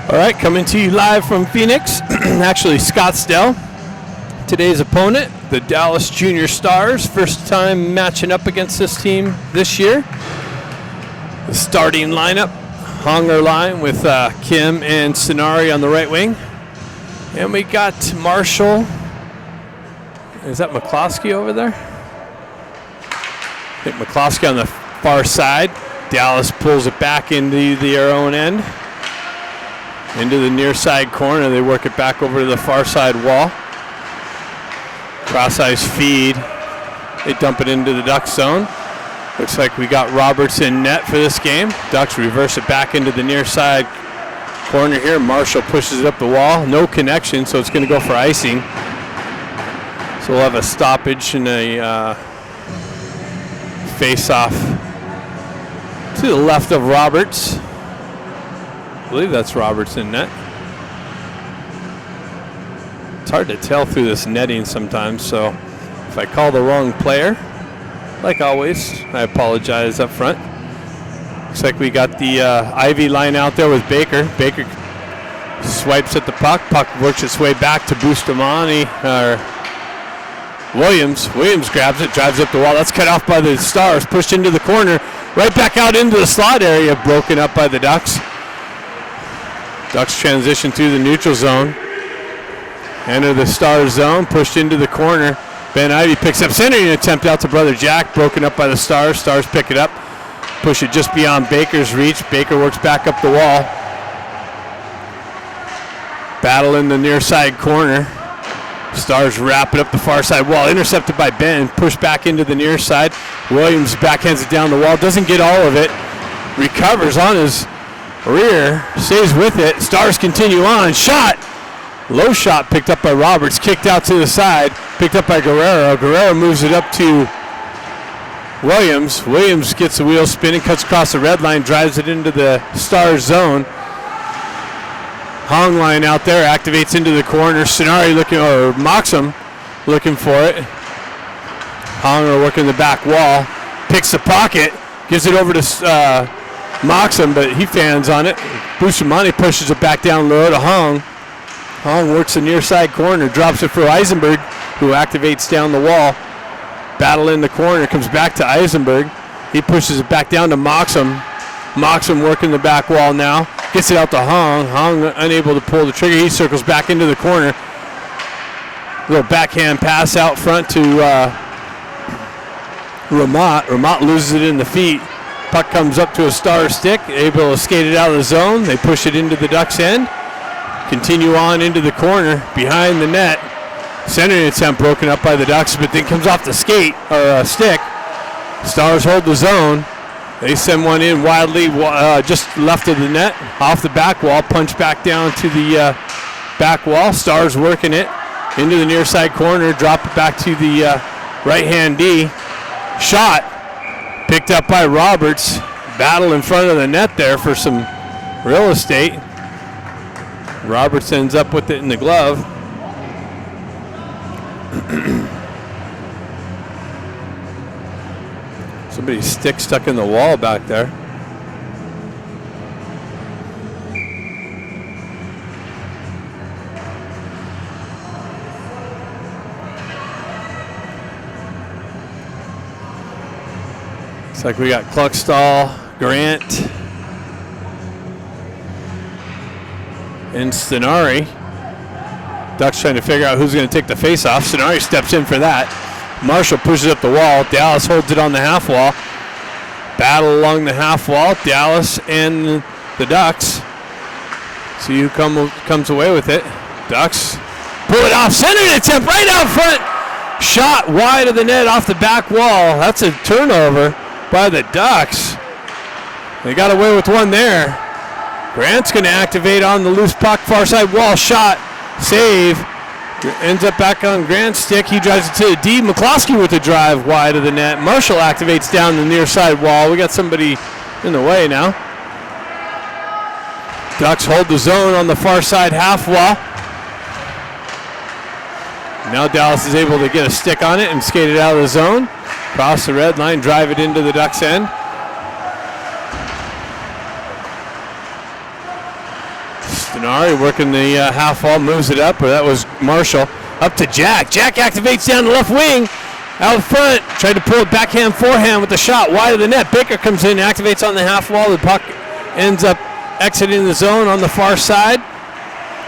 All right, coming to you live from Phoenix, actually Scottsdale. Today's opponent, the Dallas Junior Stars. First time matching up against this team this year. The starting lineup, Honger line with Kim and Sonari on the right wing. And we got Marshall. Is that McCloskey over there? I think McCloskey on the far side. Dallas pulls it back into their own end. Into the near side corner. They work it back over to the far side wall. Cross ice feed. They dump it into the Ducks zone. Looks like we got Roberts in net for this game. Ducks reverse it back into the near side corner here. Marshall pushes it up the wall. No connection, so it's going to go for icing. So we'll have a stoppage and a face-off to the left of Roberts. I believe that's Roberts in net. It's hard to tell through this netting sometimes, so if I call the wrong player, like always, I apologize up front. Looks like we got the Ivy line out there with Baker. Baker swipes at the puck. Puck works its way back to Bustamante, Williams. Williams grabs it, drives up the wall. That's cut off by the Stars, pushed into the corner, right back out into the slot area, broken up by the Ducks. Ducks transition through the neutral zone. Enter the Stars zone, pushed into the corner. Ben Ivy picks up centering attempt out to Brother Jack, broken up by the Stars. Stars pick it up, push it just beyond Baker's reach. Baker works back up the wall. Battle in the near side corner. Stars wrap it up the far side wall, intercepted by Ben, pushed back into the near side. Williams backhands it down the wall, doesn't get all of it, recovers on his rear, stays with it. Stars continue on. Shot. Low shot picked up by Roberts. Kicked out to the side. Picked up by Guerrero. Guerrero moves it up to Williams. Williams gets the wheel spinning, cuts across the red line, drives it into the Stars zone. Hong line out there, activates into the corner. Sonari looking, or Moxham looking for it. Honger working the back wall. Picks the pocket. Gives it over to Moxham, but he fans on it. Bustamante pushes it back down low to Hong. Hong works the near side corner, drops it for Eisenberg, who activates down the wall. Battle in the corner, comes back to Eisenberg. He pushes it back down to Moxham. Moxham working the back wall now. Gets it out to Hong. Hong unable to pull the trigger. He circles back into the corner. Little backhand pass out front to Ramat. Ramat loses it in the feet. Puck comes up to a Star stick, able to skate it out of the zone. They push it into the Ducks' end. Continue on into the corner, behind the net. Centering attempt broken up by the Ducks, but then comes off the skate, or stick. Stars hold the zone. They send one in wildly, just left of the net, off the back wall, punch back down to the back wall. Stars working it into the near side corner, drop it back to the right-hand D. Shot. Picked up by Roberts. Battle in front of the net there for some real estate. Roberts ends up with it in the glove. Somebody's stick stuck in the wall back there. Looks like we got Kluckstall, Grant, and Stenari. Ducks trying to figure out who's going to take the face-off. Stenari steps in for that. Marshall pushes up the wall. Dallas holds it on the half wall. Battle along the half wall. Dallas and the Ducks. See who comes away with it. Ducks pull it off. Centering attempt right out front. Shot wide of the net off the back wall. That's a turnover by the Ducks. They got away with one there. Grant's going to activate on the loose puck, far side wall. Shot. Save. Ends up back on Grant's stick. He drives it to the D. McCloskey with the drive wide of the net. Marshall activates down the near side wall. We got somebody in the way now. Ducks hold the zone on the far side half wall. Now Dallas is able to get a stick on it and skate it out of the zone. Cross the red line, drive it into the Ducks' end. Stenari working the half wall, moves it up, but that was Marshall. Up to Jack. Jack activates down the left wing. Out front, tried to pull it backhand, forehand with the shot wide of the net. Baker comes in, activates on the half wall. The puck ends up exiting the zone on the far side.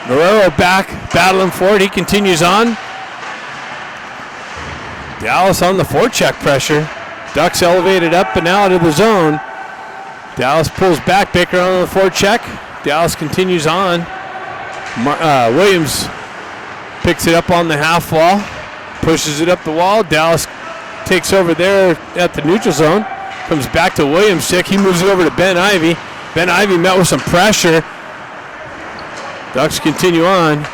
Guerrero back, battling for it. He continues on. Dallas on the forecheck pressure. Ducks elevated up and out of the zone. Dallas pulls back. Baker on the forecheck. Dallas continues on. Williams picks it up on the half wall. Pushes it up the wall. Dallas takes over there at the neutral zone. Comes back to Williams' stick. He moves it over to Ben Ivy. Ben Ivy met with some pressure. Ducks continue on.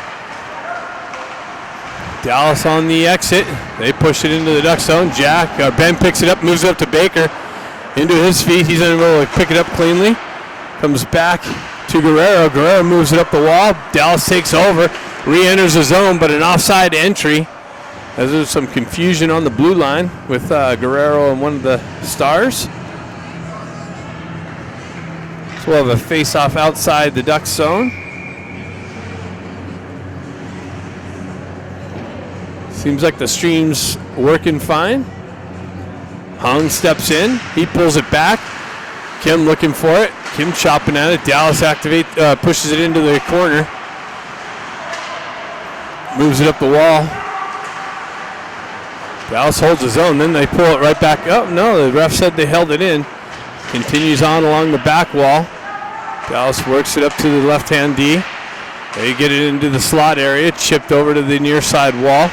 Dallas on the exit. They push it into the Duck zone. Ben picks it up, moves it up to Baker. Into his feet. He's unable to pick it up cleanly. Comes back to Guerrero. Guerrero moves it up the wall. Dallas takes over. Re-enters the zone, but an offside entry. As there's some confusion on the blue line with Guerrero and one of the Stars. So we'll have a face-off outside the Ducks zone. Seems like the stream's working fine. Hung steps in. He pulls it back. Kim looking for it. Kim chopping at it. Dallas pushes it into the corner. Moves it up the wall. Dallas holds his own, then they pull it right back up. No, the ref said they held it in. Continues on along the back wall. Dallas works it up to the left-hand D. They get it into the slot area, chipped over to the near side wall.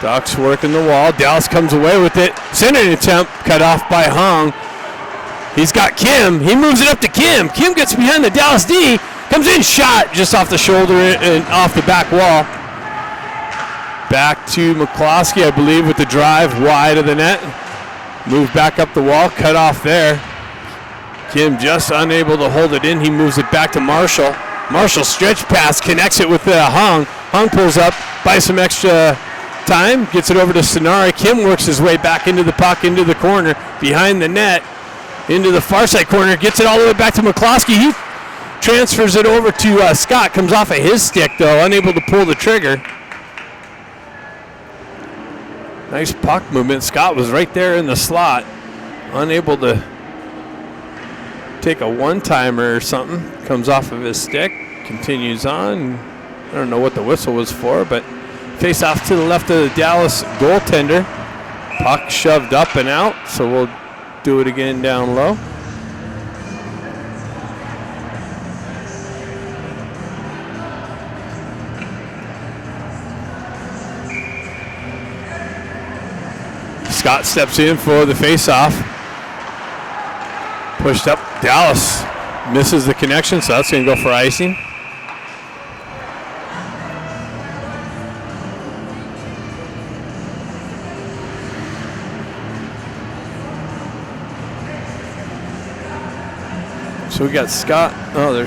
Ducks working the wall. Dallas comes away with it. Centering attempt, cut off by Hong. He's got Kim. He moves it up to Kim. Kim gets behind the Dallas D. Comes in, shot just off the shoulder and off the back wall. Back to McCloskey, I believe, with the drive wide of the net. Move back up the wall, cut off there. Kim just unable to hold it in. He moves it back to Marshall. Marshall stretch pass, connects it with Hung. Hung pulls up, buys some extra time, gets it over to Stenari. Kim works his way back into the puck, into the corner, behind the net, into the far side corner, gets it all the way back to McCloskey. He transfers it over to Scott, comes off of his stick, though, unable to pull the trigger. Nice puck movement. Scott was right there in the slot, unable to take a one-timer or something. Comes off of his stick, continues on. I don't know what the whistle was for, but face off to the left of the Dallas goaltender. Puck shoved up and out, so we'll do it again down low. Scott steps in for the face-off. Pushed up. Dallas misses the connection, so that's going to go for icing. So we got Scott. Oh, they're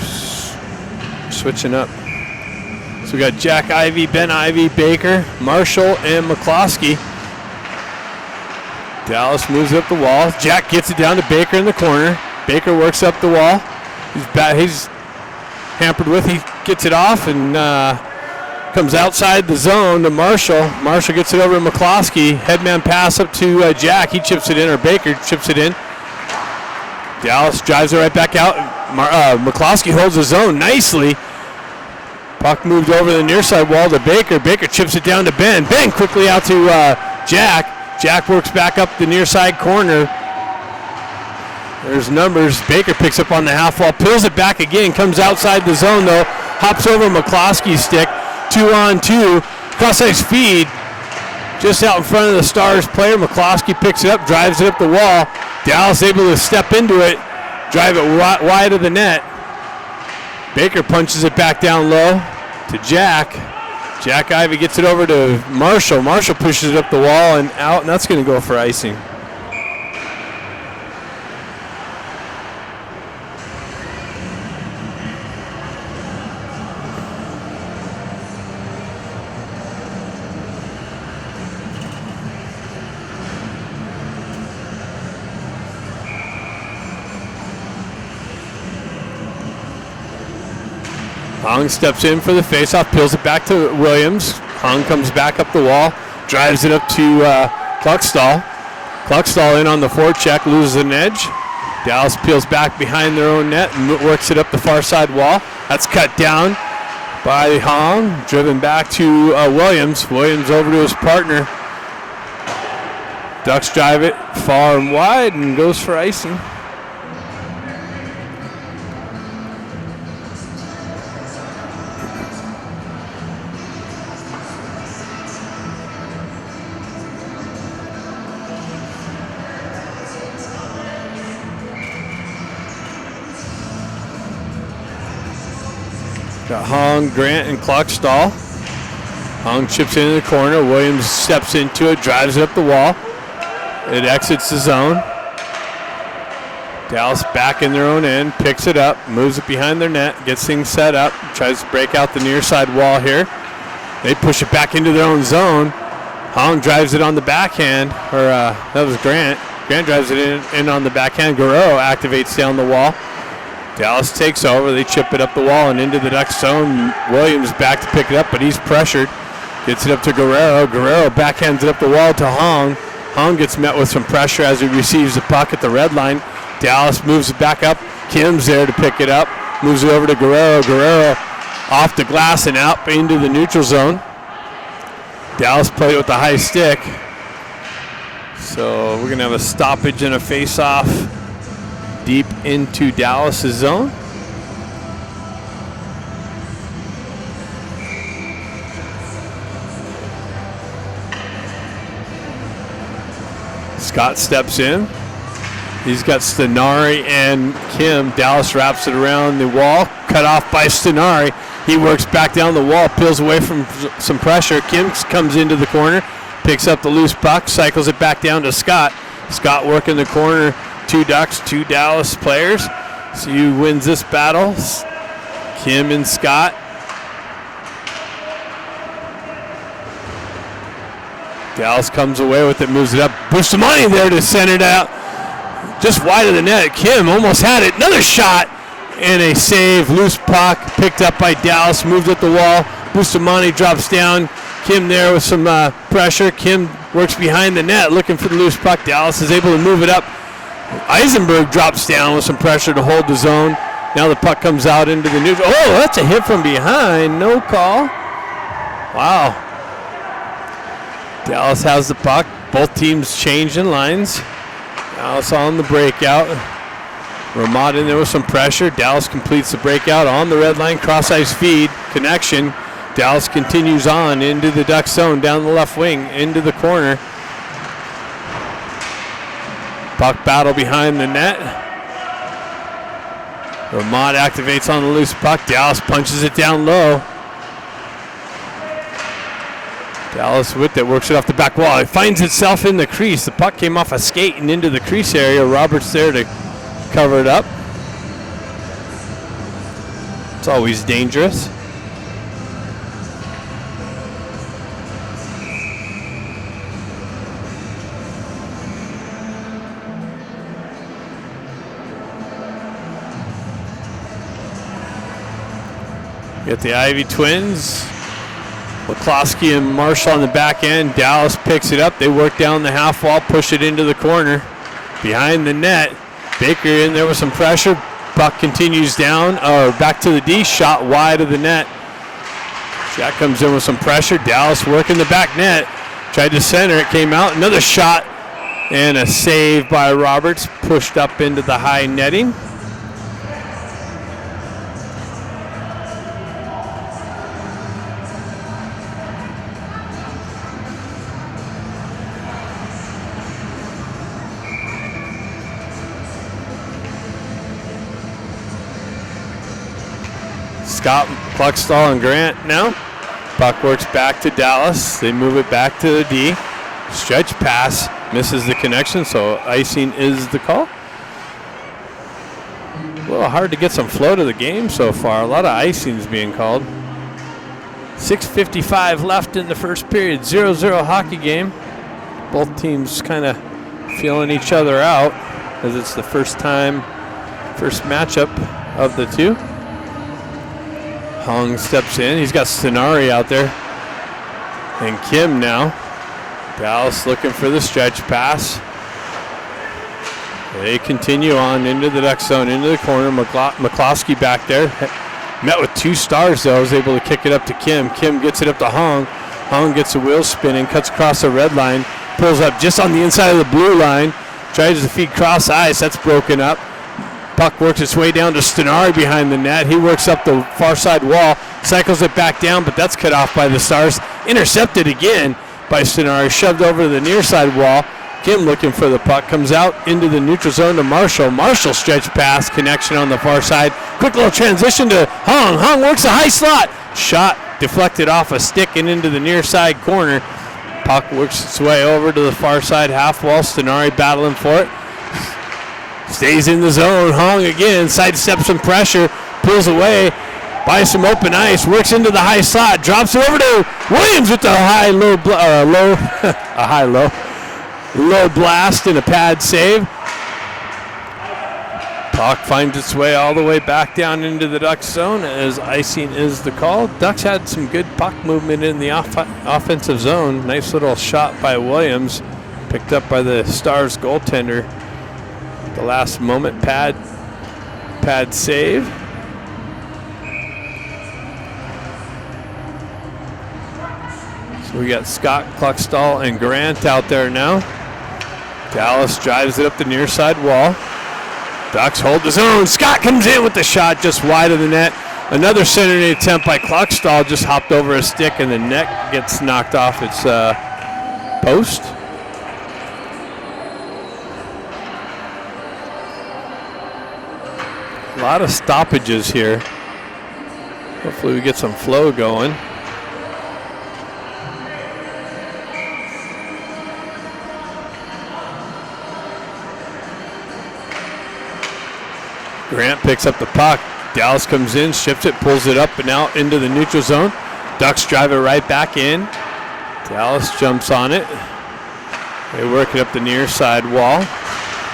switching up. So we got Jack Ivy, Ben Ivy, Baker, Marshall, and McCloskey. Dallas moves up the wall. Jack gets it down to Baker in the corner. Baker works up the wall. He's hampered with. He gets it off and comes outside the zone to Marshall. Marshall gets it over to McCloskey. Headman pass up to Jack. He chips it in, or Baker chips it in. Dallas drives it right back out. McCloskey holds the zone nicely. Puck moved over the near side wall to Baker. Baker chips it down to Ben. Ben quickly out to Jack. Jack works back up the near side corner. There's numbers. Baker picks up on the half wall, pulls it back again, comes outside the zone though, hops over McCloskey's stick, 2-on-2, cross-ice feed, just out in front of the Stars player. McCloskey picks it up, drives it up the wall. Dallas able to step into it, drive it wide of the net. Baker punches it back down low to Jack. Jack Ivy gets it over to Marshall. Marshall pushes it up the wall and out, and that's going to go for icing. Hong steps in for the faceoff, peels it back to Williams. Hong comes back up the wall, drives it up to Kluckstall. Kluckstall in on the forecheck, loses an edge. Dallas peels back behind their own net and works it up the far side wall. That's cut down by Hong, driven back to Williams. Williams over to his partner. Ducks drive it far and wide and goes for icing. Got Hong, Grant, and Kluckstall. Hong chips into the corner. Williams steps into it, drives it up the wall. It exits the zone. Dallas back in their own end, picks it up, moves it behind their net, gets things set up, tries to break out the near side wall here. They push it back into their own zone. Hong drives it on the backhand, that was Grant. Grant drives it in on the backhand. Guerrero activates down the wall. Dallas takes over. They chip it up the wall and into the Ducks zone. Williams back to pick it up, but he's pressured. Gets it up to Guerrero. Guerrero backhands it up the wall to Hong. Hong gets met with some pressure as he receives the puck at the red line. Dallas moves it back up. Kim's there to pick it up. Moves it over to Guerrero. Guerrero off the glass and out into the neutral zone. Dallas played it with the high stick. So we're going to have a stoppage and a face-off deep into Dallas' zone. Scott steps in. He's got Stenari and Kim. Dallas wraps it around the wall. Cut off by Stenari. He works back down the wall, peels away from some pressure. Kim comes into the corner, picks up the loose puck, cycles it back down to Scott. Scott working the corner. 2 Ducks, 2 Dallas players. So he wins this battle. Kim and Scott. Dallas comes away with it, moves it up. Bustamante there to send it out. Just wide of the net. Kim almost had it. Another shot and a save. Loose puck picked up by Dallas, moved at the wall. Bustamante drops down. Kim there with some pressure. Kim works behind the net looking for the loose puck. Dallas is able to move it up. Eisenberg drops down with some pressure to hold the zone. Now the puck comes out into the neutral. Oh, that's a hit from behind. No call. Wow. Dallas has the puck. Both teams changing lines. Dallas on the breakout. Ramad in there with some pressure. Dallas completes the breakout on the red line. Cross-ice feed. Connection. Dallas continues on into the Duck zone. Down the left wing. Into the corner. Puck battle behind the net. Ramad activates on the loose puck. Dallas punches it down low. Dallas with it, works it off the back wall. It finds itself in the crease. The puck came off a skate and into the crease area. Roberts there to cover it up. It's always dangerous. Get the Ivy twins. McCloskey and Marshall on the back end. Dallas picks it up. They work down the half wall, push it into the corner. Behind the net. Baker in there with some pressure. Puck continues down, or back to the D. Shot wide of the net. Jack comes in with some pressure. Dallas working the back net. Tried to center. It came out. Another shot and a save by Roberts. Pushed up into the high netting. Scott, Kluckstall, and Grant now. Puck works back to Dallas. They move it back to the D. Stretch pass misses the connection, so icing is the call. A little hard to get some flow to the game so far. A lot of icings being called. 6:55 left in the first period. 0-0 hockey game. Both teams kind of feeling each other out as it's the first matchup of the two. Hong steps in. He's got Stenari out there. And Kim now. Dallas looking for the stretch pass. They continue on into the Duck zone, into the corner. McCloskey back there. Met with 2 stars, though. Was able to kick it up to Kim. Kim gets it up to Hong. Hong gets the wheel spinning, cuts across the red line, pulls up just on the inside of the blue line. Tries to feed cross ice. That's broken up. Puck works its way down to Stenari behind the net. He works up the far side wall, cycles it back down, but that's cut off by the Stars. Intercepted again by Stenari, shoved over to the near side wall. Kim looking for the puck, comes out into the neutral zone to Marshall. Marshall stretch pass, connection on the far side. Quick little transition to Hong. Hong works a high slot. Shot deflected off a stick and into the near side corner. Puck works its way over to the far side half wall. Stenari battling for it. Stays in the zone. Hong again, sidesteps some pressure, pulls away, buys some open ice, works into the high slot, drops it over to Williams with the low blast and a pad save. Puck finds its way all the way back down into the Ducks zone as icing is the call. Ducks had some good puck movement in the offensive zone. Nice little shot by Williams, picked up by the Stars goaltender. The last moment pad save. So we got Scott, Kluckstall, and Grant out there now. Dallas drives it up the near side wall. Ducks hold the zone. Scott comes in with the shot just wide of the net. Another centering attempt by Kluckstall, just hopped over a stick and the net gets knocked off its post. A lot of stoppages here. Hopefully we get some flow going. Grant picks up the puck. Dallas comes in, shifts it, pulls it up and out into the neutral zone. Ducks drive it right back in. Dallas jumps on it. They work it up the near side wall.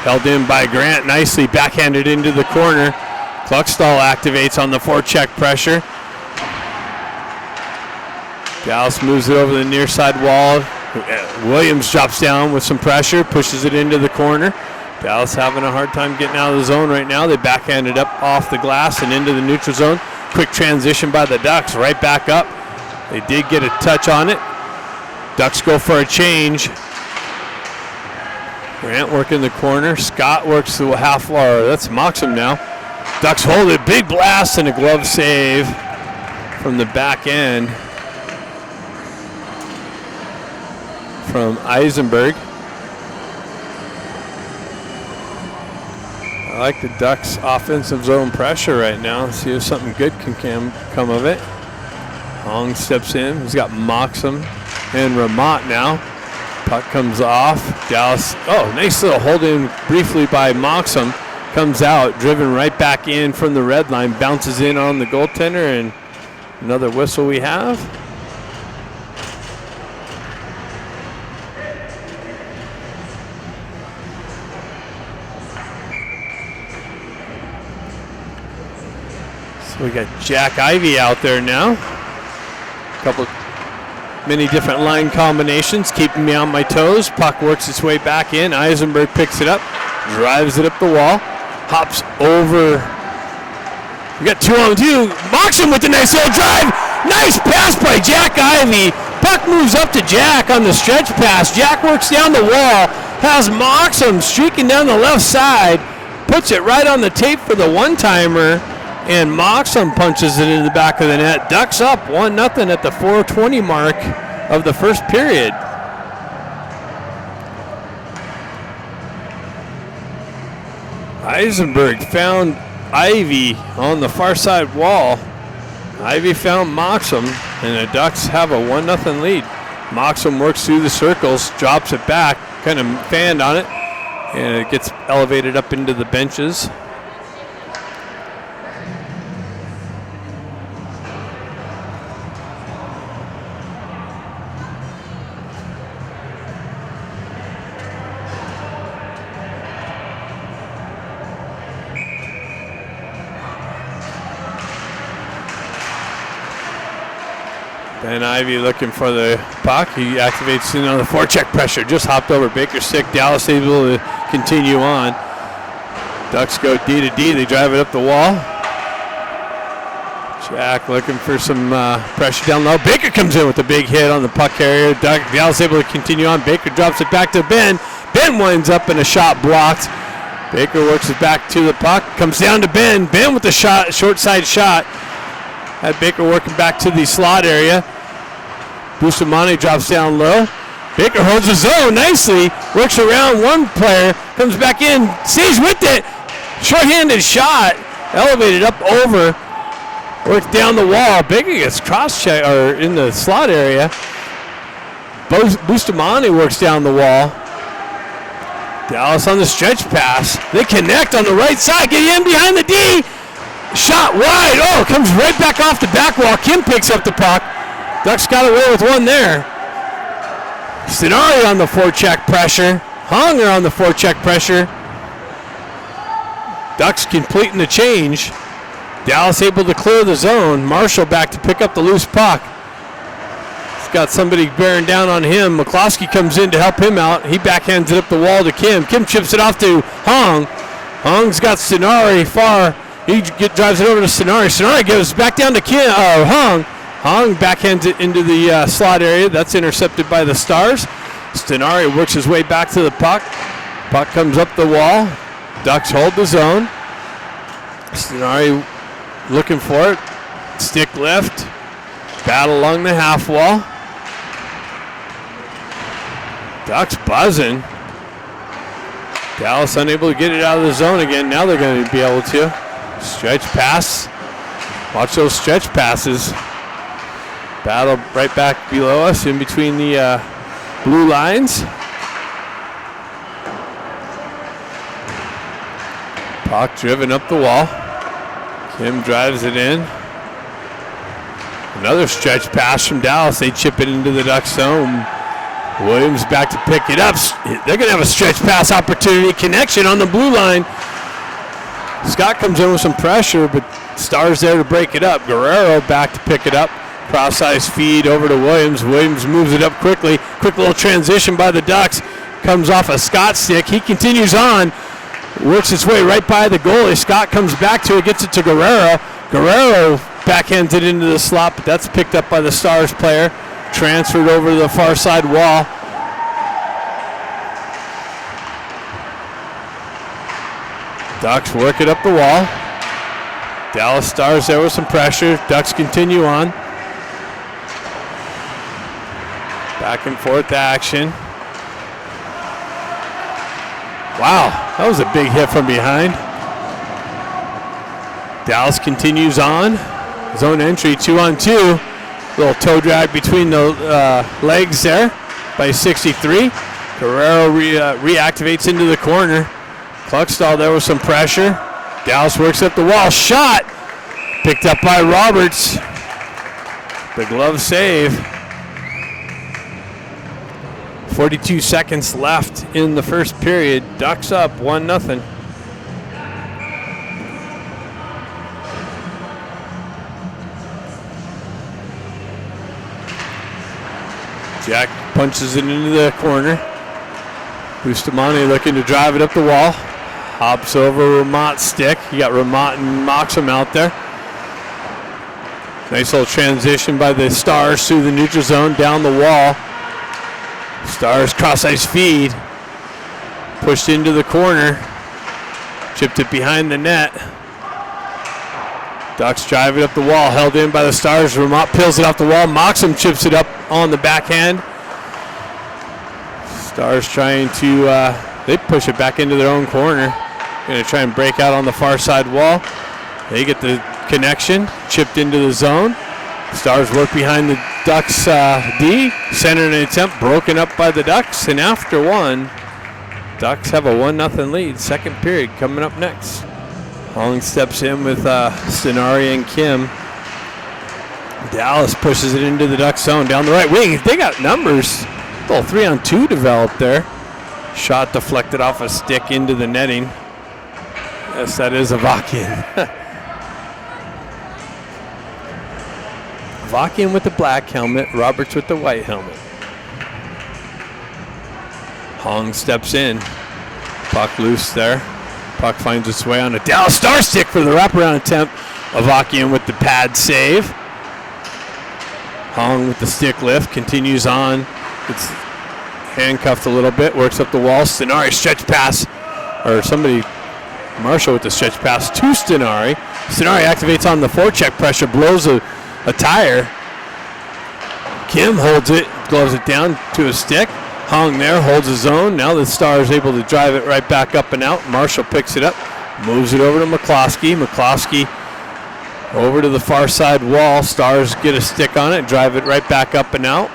Held in by Grant, nicely backhanded into the corner. Kluckstall activates on the forecheck pressure. Dallas moves it over the near side wall. Williams drops down with some pressure, pushes it into the corner. Dallas having a hard time getting out of the zone right now. They backhanded up off the glass and into the neutral zone. Quick transition by the Ducks, right back up. They did get a touch on it. Ducks go for a change. Grant working the corner. Scott works the half wall. That's Moxham now. Ducks hold it. Big blast and a glove save from the back end from Eisenberg. I like the Ducks' offensive zone pressure right now. See if something good can come of it. Hong steps in. He's got Moxham and Ramat now. Puck comes off. Dallas, nice little hold in briefly by Moxham. Comes out, driven right back in from the red line. Bounces in on the goaltender, and another whistle we have. So we got Jack Ivey out there now. Many different line combinations, keeping me on my toes. Puck works its way back in. Eisenberg picks it up, drives it up the wall, hops over. We got 2-on-2. Moxham with a nice little drive. Nice pass by Jack Ivey. Puck moves up to Jack on the stretch pass. Jack works down the wall, has Moxham streaking down the left side, puts it right on the tape for the one-timer, and Moxham punches it in the back of the net. Ducks up 1-0 at the 4:20 mark of the first period. Eisenberg found Ivey on the far side wall. Ivey found Moxham, and the Ducks have a 1-0 lead. Moxham works through the circles, drops it back, kind of fanned on it, and it gets elevated up into the benches. Ben Ivy looking for the puck. He activates in on the forecheck pressure. Just hopped over Baker's stick. Dallas able to continue on. Ducks go D to D. They drive it up the wall. Jack looking for some pressure down low. Baker comes in with a big hit on the puck carrier. Dallas able to continue on. Baker drops it back to Ben. Ben winds up in a shot blocked. Baker works it back to the puck. Comes down to Ben. Ben with the shot, short side shot. Had Baker working back to the slot area. Bustamante drops down low. Baker holds the zone nicely. Works around one player. Comes back in. Stays with it. Short-handed shot. Elevated up over. Works down the wall. Baker gets cross-check or in the slot area. Bustamante works down the wall. Dallas on the stretch pass. They connect on the right side. Get in behind the D. Shot wide. Oh, comes right back off the back wall. Kim picks up the puck. Ducks got away with one there. Stenari on the forecheck pressure. Honger on the forecheck pressure. Ducks completing the change. Dallas able to clear the zone. Marshall back to pick up the loose puck. He's got somebody bearing down on him. McCloskey comes in to help him out. He backhands it up the wall to Kim. Kim chips it off to Hong. Hong's got Stenari far. He drives it over to Stenari. Stenari goes back down to Hong. Hong backhands it into the slot area. That's intercepted by the Stars. Stenari works his way back to the puck. Puck comes up the wall. Ducks hold the zone. Stenari looking for it. Stick lift. Battle along the half wall. Ducks buzzing. Dallas unable to get it out of the zone again. Now they're going to be able to. Stretch pass. Watch those stretch passes. Battle right back below us in between the blue lines. Puck driven up the wall. Kim drives it in. Another stretch pass from Dallas. They chip it into the Ducks zone. Williams back to pick it up. They're going to have a stretch pass opportunity. Connection on the blue line. Scott comes in with some pressure, but Stars there to break it up. Guerrero back to pick it up. Cross-ice feed over to Williams. Williams moves it up quickly. Quick little transition by the Ducks. Comes off a Scott stick. He continues on. Works its way right by the goalie. Scott comes back to it, gets it to Guerrero. Guerrero backhands it into the slot, but that's picked up by the Stars player. Transferred over to the far side wall. Ducks work it up the wall. Dallas Stars there with some pressure. Ducks continue on. Back and forth action. Wow, that was a big hit from behind. Dallas continues on. Zone entry, 2-on-2. Little toe drag between the legs there by 63. Guerrero reactivates into the corner. Cluckstall there with some pressure. Dallas works up the wall. Shot! Picked up by Roberts. The glove save. 42 seconds left in the first period. Ducks up 1-0. Jack punches it into the corner. Bustamante looking to drive it up the wall. Hops over Ramott's stick. You got Ramott and Moxham out there. Nice little transition by the Stars through the neutral zone, down the wall. Stars cross-ice feed. Pushed into the corner. Chipped it behind the net. Ducks drive it up the wall, held in by the Stars. Ramott peels it off the wall. Moxham chips it up on the backhand. Stars trying to, they push it back into their own corner. Going to try and break out on the far side wall. They get the connection, chipped into the zone. Stars work behind the Ducks D. Center an attempt, broken up by the Ducks. And after one, Ducks have a 1-0 lead. Second period coming up next. Hong steps in with Stenari and Kim. Dallas pushes it into the Ducks zone down the right wing. They got numbers. A little 3-on-2 developed there. Shot deflected off a stick into the netting. Yes, that is Avakian. Avakian with the black helmet, Roberts with the white helmet. Hong steps in. Puck loose there. Puck finds its way on a Dallas Star stick for the wraparound attempt. Avakian with the pad save. Hong with the stick lift, continues on. It's handcuffed a little bit, works up the wall. Stenari stretch pass, or somebody, Marshall with the stretch pass to Stenari. Stenari activates on the forecheck pressure, blows a tire. Kim holds it, gloves it down to a stick. Hong there, holds his own. Now the Star is able to drive it right back up and out. Marshall picks it up, moves it over to McCloskey. McCloskey over to the far side wall. Stars get a stick on it, drive it right back up and out.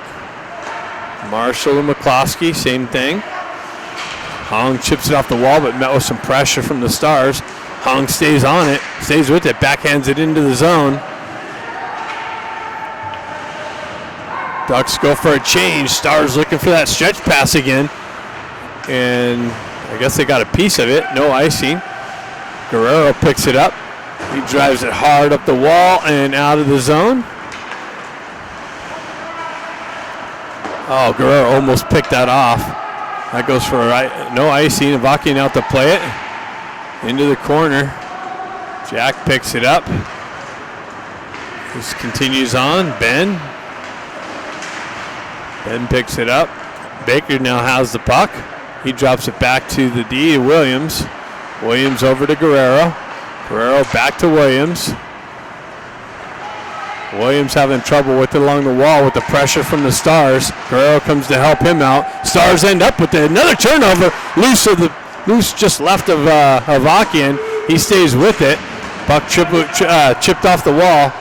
Marshall and McCloskey, same thing. Hong chips it off the wall, but met with some pressure from the Stars. Hong stays on it, stays with it, backhands it into the zone. Ducks go for a change. Stars looking for that stretch pass again. And I guess they got a piece of it. No icing. Guerrero picks it up. He drives it hard up the wall and out of the zone. Oh, Guerrero almost picked that off. That goes for no icing. Avakian out to play it. Into the corner. Jack picks it up. This continues on. Ben picks it up. Baker now has the puck. He drops it back to the D, Williams. Williams over to Guerrero. Guerrero back to Williams. Williams having trouble with it along the wall with the pressure from the Stars. Guerrero comes to help him out. Stars end up with another turnover. Loose just left of Avakian. He stays with it. Puck chipped off the wall.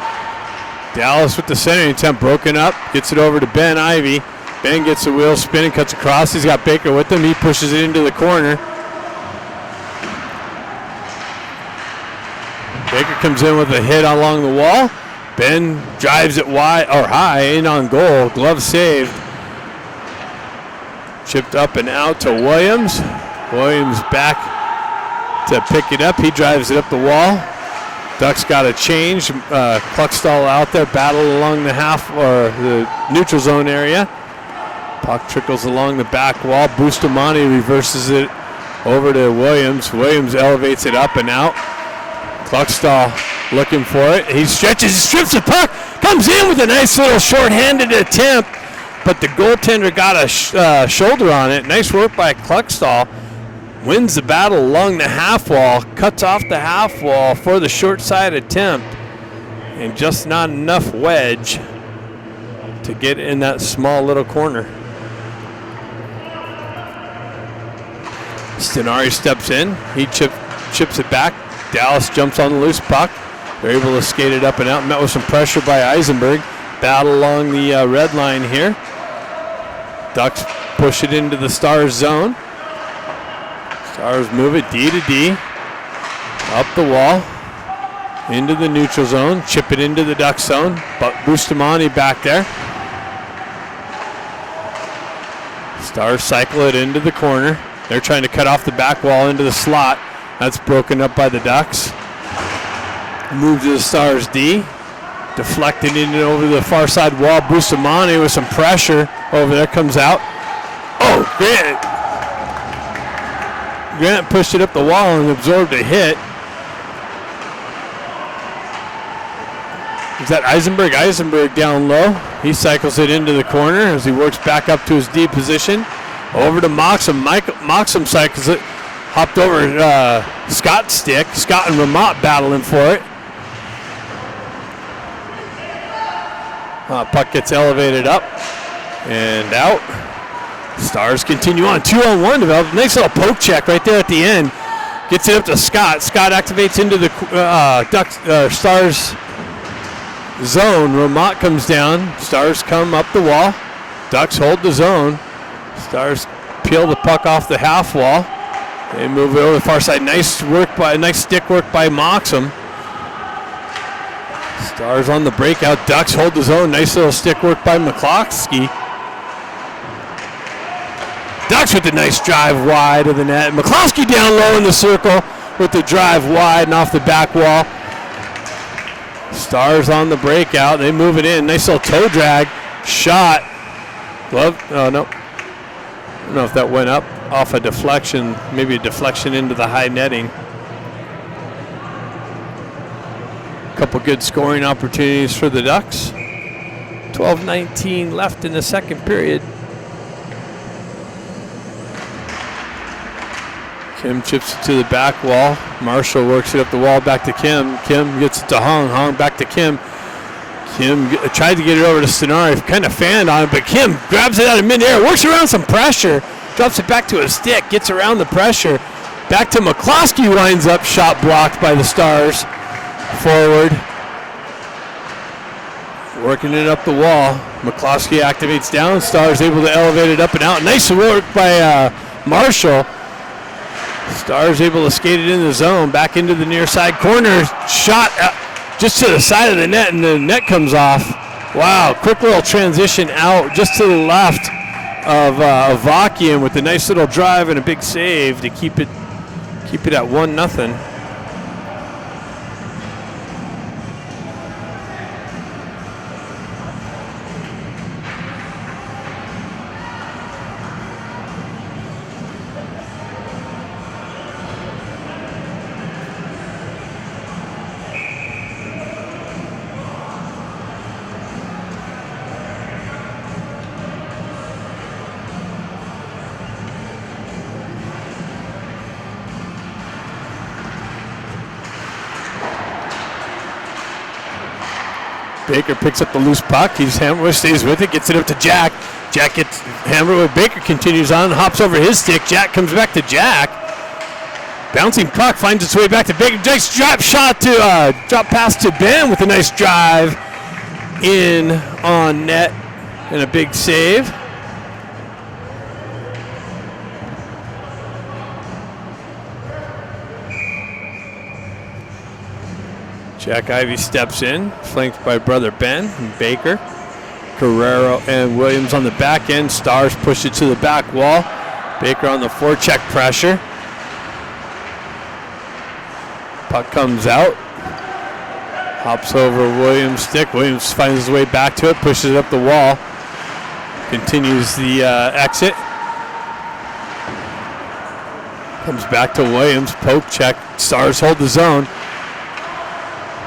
Dallas with the centering attempt broken up. Gets it over to Ben Ivy. Ben gets the wheel spinning, cuts across. He's got Baker with him. He pushes it into the corner. Baker comes in with a hit along the wall. Ben drives it wide or high in on goal. Glove saved. Chipped up and out to Williams. Williams back to pick it up. He drives it up the wall. Ducks got a change. Kluckstall out there, battle along the half or the neutral zone area. Puck trickles along the back wall. Bustamante reverses it over to Williams. Williams elevates it up and out. Kluckstall looking for it. He stretches, strips the puck, comes in with a nice little short-handed attempt, but the goaltender got a shoulder on it. Nice work by Kluckstall. Wins the battle along the half wall, cuts off the half wall for the short side attempt, and just not enough wedge to get in that small little corner. Stenari steps in. He chips it back. Dallas jumps on the loose puck. They're able to skate it up and out. Met with some pressure by Eisenberg. Battle along the red line here. Ducks push it into the Stars zone. Stars move it D to D. Up the wall. Into the neutral zone. Chip it into the Duck zone. But Bustamante back there. Stars cycle it into the corner. They're trying to cut off the back wall into the slot. That's broken up by the Ducks. Move to the Stars D. Deflected in over the far side wall. Bustamante with some pressure over there comes out. Oh, Grant pushed it up the wall and absorbed a hit. Is that Eisenberg? Eisenberg down low. He cycles it into the corner as he works back up to his D position. Over to Moxham. Moxham cycles it. Hopped over Scott's stick. Scott and Ramot battling for it. Puck gets elevated up and out. Stars continue on. 2-on-1 developed. Nice little poke check right there at the end. Gets it up to Scott. Scott activates into the Stars zone. Ramot comes down. Stars come up the wall. Ducks hold the zone. Stars peel the puck off the half wall. They move it over the far side. Nice stick work by Moxham. Stars on the breakout. Ducks hold the zone. Nice little stick work by McCloskey. Ducks with the nice drive wide of the net. McCloskey down low in the circle with the drive wide and off the back wall. Stars on the breakout. They move it in. Nice little toe drag. Shot. Glove. Oh, no. I don't know if that went up off a deflection. Maybe a deflection into the high netting. Couple good scoring opportunities for the Ducks. 12:19 left in the second period. Kim chips it to the back wall. Marshall works it up the wall back to Kim. Kim gets it to Hung. Hung back to Kim. Kim tried to get it over to Stenari. Kind of fanned on it, but Kim grabs it out of midair. Works around some pressure. Drops it back to his stick. Gets around the pressure. Back to McCloskey. Winds up. Shot blocked by the Stars. Forward. Working it up the wall. McCloskey activates down. Stars able to elevate it up and out. Nice work by Marshall. Stars able to skate it in the zone. Back into the near side corner. Shot just to the side of the net, and the net comes off. Wow, quick little transition out just to the left of Avakian with a nice little drive and a big save to keep it at 1-0. Baker picks up the loose puck. He's hammered, stays with it, gets it up to Jack. Jack gets hammered with Baker, continues on, hops over his stick. Jack comes back to Jack. Bouncing puck finds its way back to Baker. Nice drop pass to Ben with a nice drive in on net and a big save. Jack Ivey steps in, flanked by brother Ben and Baker. Guerrero and Williams on the back end. Stars push it to the back wall. Baker on the forecheck pressure. Puck comes out. Hops over Williams' stick. Williams finds his way back to it, pushes it up the wall. Continues the exit. Comes back to Williams, poke check. Stars hold the zone.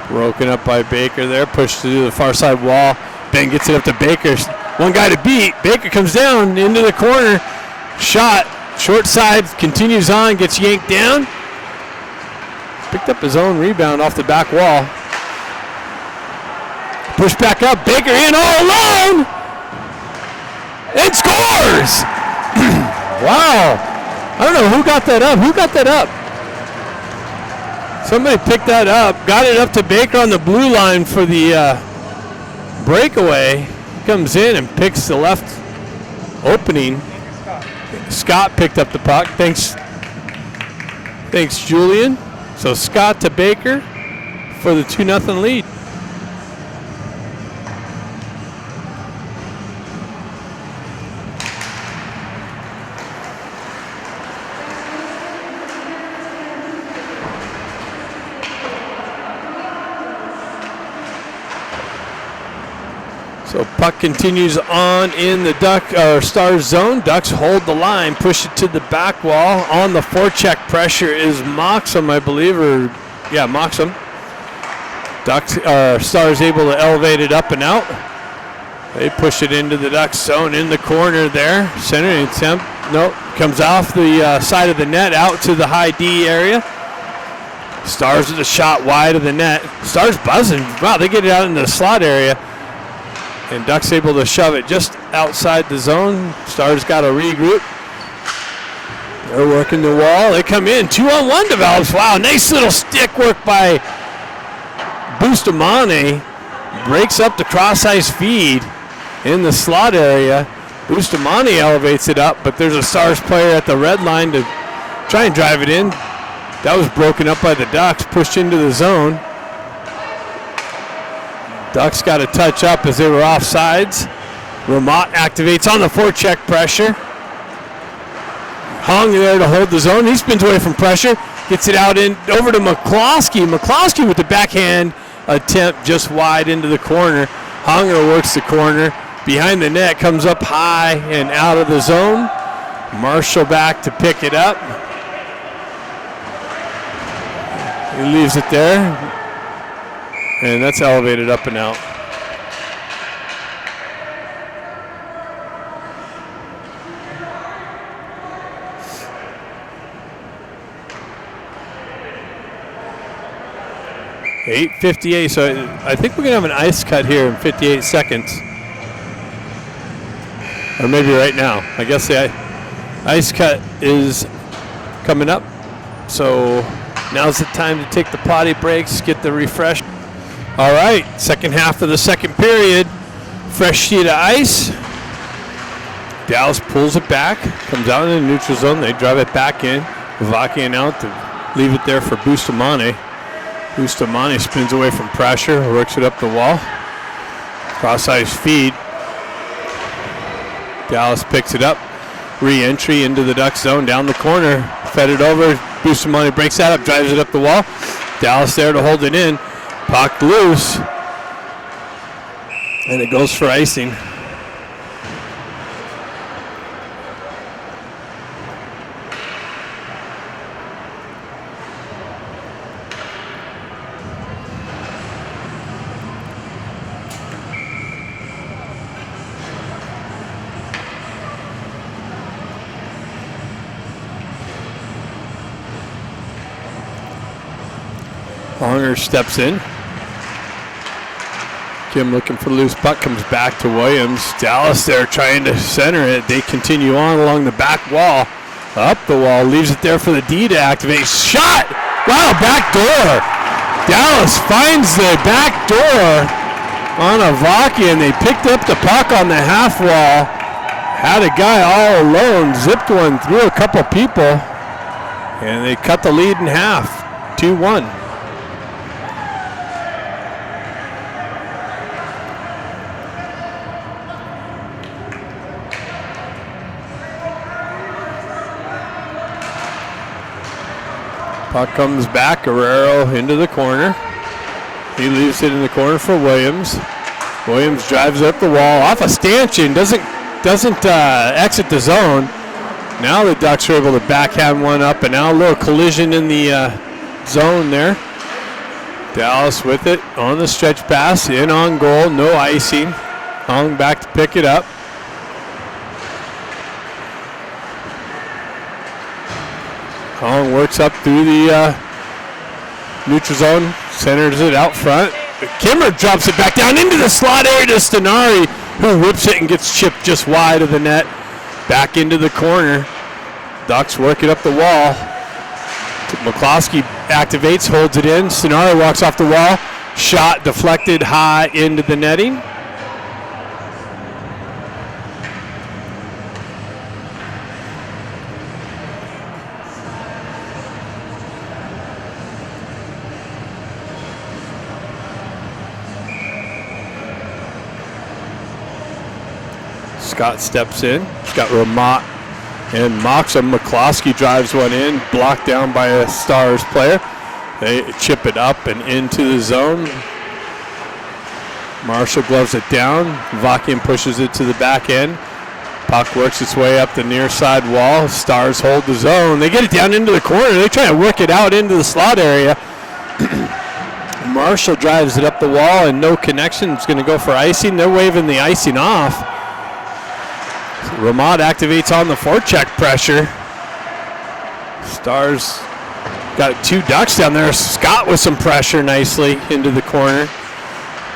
Broken up by Baker there, pushed to the far side wall. Ben gets it up to Baker. One guy to beat. Baker comes down into the corner. Shot, short side, continues on, gets yanked down. Picked up his own rebound off the back wall. Push back up, Baker in all alone. And scores! Wow. I don't know who got that up. Who got that up? Somebody picked that up, got it up to Baker on the blue line for the breakaway. Comes in and picks the left opening. Scott picked up the puck. Thanks, Julian. So Scott to Baker for the 2-0 lead. So puck continues on in the Stars zone. Ducks hold the line, push it to the back wall. On the forecheck pressure is Moxham, I believe, Moxham. Stars able to elevate it up and out. They push it into the Ducks zone in the corner there. Center attempt, nope, comes off the side of the net out to the high D area. Stars with a shot wide of the net. Stars buzzing. Wow, they get it out into the slot area. And Ducks able to shove it just outside the zone. Stars got to regroup. They're working the wall. They come in. 2-on-1 develops. Wow, nice little stick work by Bustamante. Breaks up the cross-ice feed in the slot area. Bustamante elevates it up, but there's a Stars player at the red line to try and drive it in. That was broken up by the Ducks, pushed into the zone. Ducks got a touch up as they were offsides. Ramat activates on the forecheck pressure. Hung there to hold the zone. He spins away from pressure. Gets it out in over to McCloskey. McCloskey with the backhand attempt just wide into the corner. Honger works the corner. Behind the net, comes up high and out of the zone. Marshall back to pick it up. He leaves it there. And that's elevated up and out. .858, so I think we're going to have an ice cut here in 58 seconds. Or maybe right now. I guess the ice cut is coming up. So now's the time to take the potty breaks, get the refresh. All right, second half of the second period. Fresh sheet of ice. Dallas pulls it back, comes out in the neutral zone. They drive it back in. Avakian out to leave it there for Bustamante. Bustamante spins away from pressure, works it up the wall. Cross ice feed. Dallas picks it up. Re-entry into the Duck zone, down the corner. Fed it over. Bustamante breaks that up, drives it up the wall. Dallas there to hold it in. Puck loose. And it goes for icing. Honger steps in. Kim looking for the loose puck, comes back to Williams. Dallas there trying to center it. They continue on along the back wall. Up the wall, leaves it there for the D to activate. Shot! Wow, back door. Dallas finds the back door on Avakian. They picked up the puck on the half wall. Had a guy all alone, zipped one through a couple people, and they cut the lead in half, 2-1. Puck comes back, Guerrero into the corner. He leaves it in the corner for Williams. Williams drives up the wall off a stanchion, doesn't exit the zone. Now the Ducks are able to backhand one up, and now a little collision in the zone there. Dallas with it on the stretch pass, in on goal, no icing. Hung back to pick it up. Hong works up through the neutral zone, centers it out front. Kimmer drops it back down into the slot area to Stenari, who whips it and gets chipped just wide of the net. Back into the corner. Ducks work it up the wall. McCloskey activates, holds it in. Stenari walks off the wall. Shot deflected high into the netting. Scott steps in. He's got Ramat and Moxham. McCloskey drives one in, blocked down by a Stars player. They chip it up and into the zone. Marshall gloves it down. Vakian pushes it to the back end. Puck works its way up the near side wall. Stars hold the zone. They get it down into the corner. They try to work it out into the slot area. Marshall drives it up the wall and no connection. It's going to go for icing. They're waving the icing off. Ramat activates on the forecheck pressure. Stars got two Ducks down there. Scott with some pressure nicely into the corner.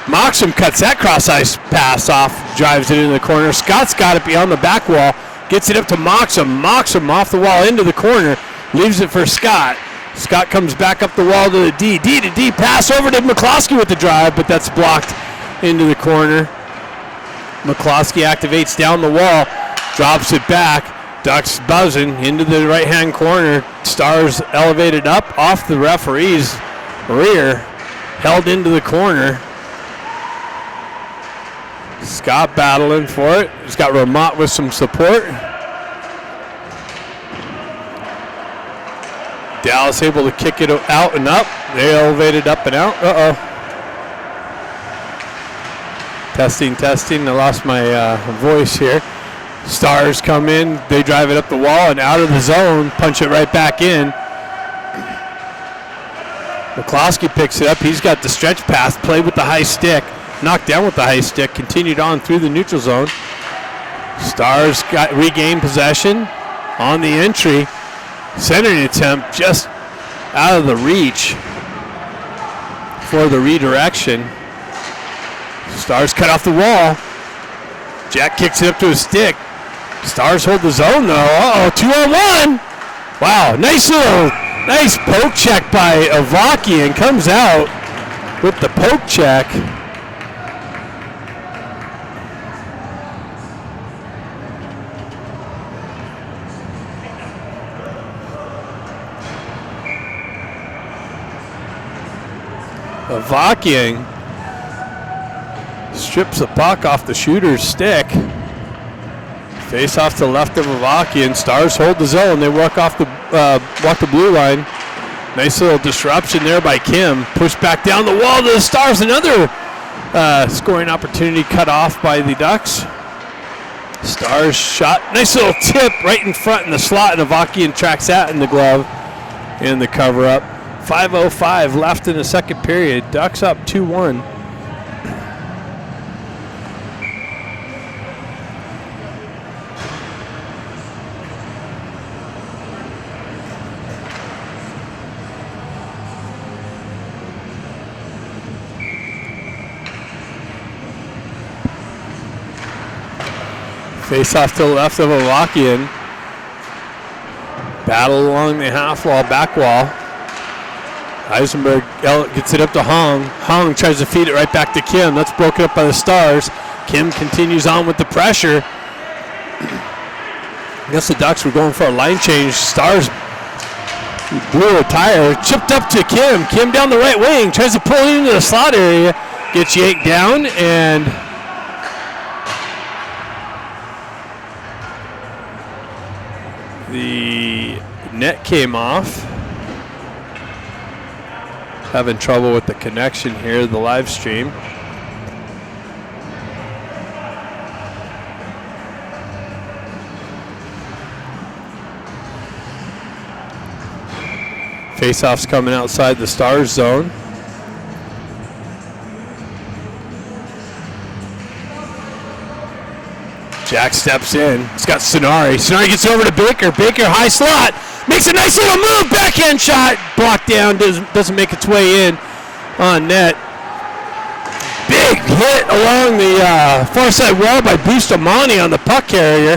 Moxham cuts that cross ice pass off, drives it into the corner. Scott's got it beyond the back wall, gets it up to Moxham. Moxham off the wall into the corner, leaves it for Scott. Scott comes back up the wall to the D. D to D pass over to McCloskey with the drive, but that's blocked into the corner. McCloskey activates down the wall, drops it back. Ducks buzzing into the right-hand corner. Stars elevated up off the referee's rear, held into the corner. Scott battling for it. He's got Ramat with some support. Dallas able to kick it out and up. They elevated up and out. Testing. I lost my voice here. Stars come in. They drive it up the wall and out of the zone. Punch it right back in. McCloskey picks it up. He's got the stretch pass. Played with the high stick. Knocked down with the high stick. Continued on through the neutral zone. Stars got regained possession on the entry. Centering attempt just out of the reach for the redirection. Stars cut off the wall. Jack kicks it up to his stick. Stars hold the zone though. Uh-oh, 2-on-1. Wow, nice poke check by Avakian. Comes out with the poke check. Avakian strips the puck off the shooter's stick. Face off to the left of Avakian. Stars hold the zone. They walk the blue line. Nice little disruption there by Kim. Pushed back down the wall to the Stars. Another scoring opportunity cut off by the Ducks. Stars shot. Nice little tip right in front in the slot, and Avakian tracks that in the glove and the cover up. 5:05 left in the second period. Ducks up 2-1. Face off to the left of Avakian. Battle along the half wall, back wall. Eisenberg gets it up to Hong. Hong tries to feed it right back to Kim. That's broken up by the Stars. Kim continues on with the pressure. I guess the Ducks were going for a line change. Stars blew a tire. Chipped up to Kim. Kim down the right wing. Tries to pull it into the slot area. Gets yanked down and the net came off. Having trouble with the connection here, the live stream. Faceoff's coming outside the Stars zone. Jack steps in. He's got Sonari. Sonari gets over to Baker. Baker high slot. Makes a nice little move. Backhand shot. Blocked down. Doesn't make its way in on net. Big hit along the far side wall by Bustamante on the puck carrier.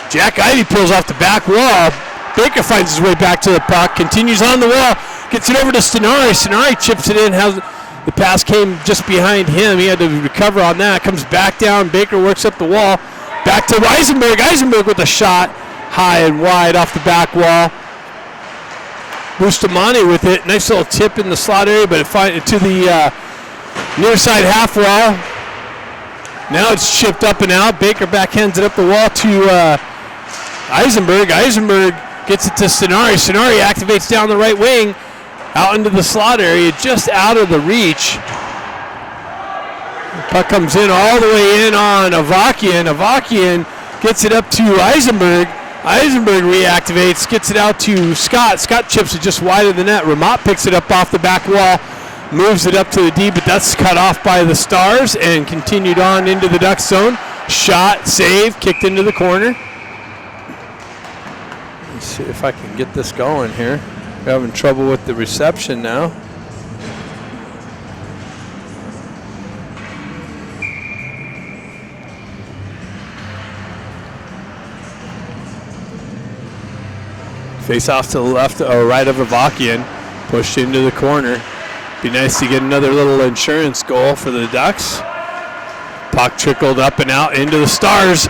Jack Ivey pulls off the back wall. Baker finds his way back to the puck. Continues on the wall. Gets it over to Stenari. Stenari chips it in. The pass came just behind him. He had to recover on that. Comes back down. Baker works up the wall. Back to Eisenberg. Eisenberg with a shot. High and wide off the back wall. Bustamante with it. Nice little tip in the slot area, but it to the near side half wall. Now it's chipped up and out. Baker backhands it up the wall to Eisenberg. Eisenberg gets it to Stenari. Stenari activates down the right wing. Out into the slot area, just out of the reach. The puck comes in all the way in on Avakian. Avakian gets it up to Eisenberg. Eisenberg reactivates, gets it out to Scott. Scott chips it just wide of the net. Ramat picks it up off the back wall, moves it up to the D, but that's cut off by the Stars and continued on into the Ducks zone. Shot, save, kicked into the corner. Let's see if I can get this going here. We're having trouble with the reception now. Face off to the left or right of Avakian. Pushed into the corner. Be nice to get another little insurance goal for the Ducks. Puck trickled up and out into the Stars.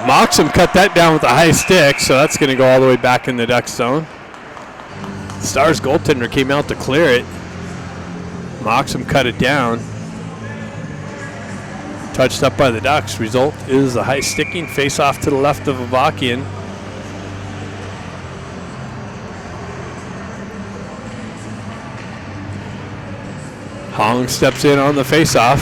Moxham cut that down with a high stick, so that's going to go all the way back in the Ducks zone. Stars goaltender came out to clear it. Moxham cut it down. Touched up by the Ducks. Result is a high sticking face off to the left of Avakian. Hong steps in on the face-off.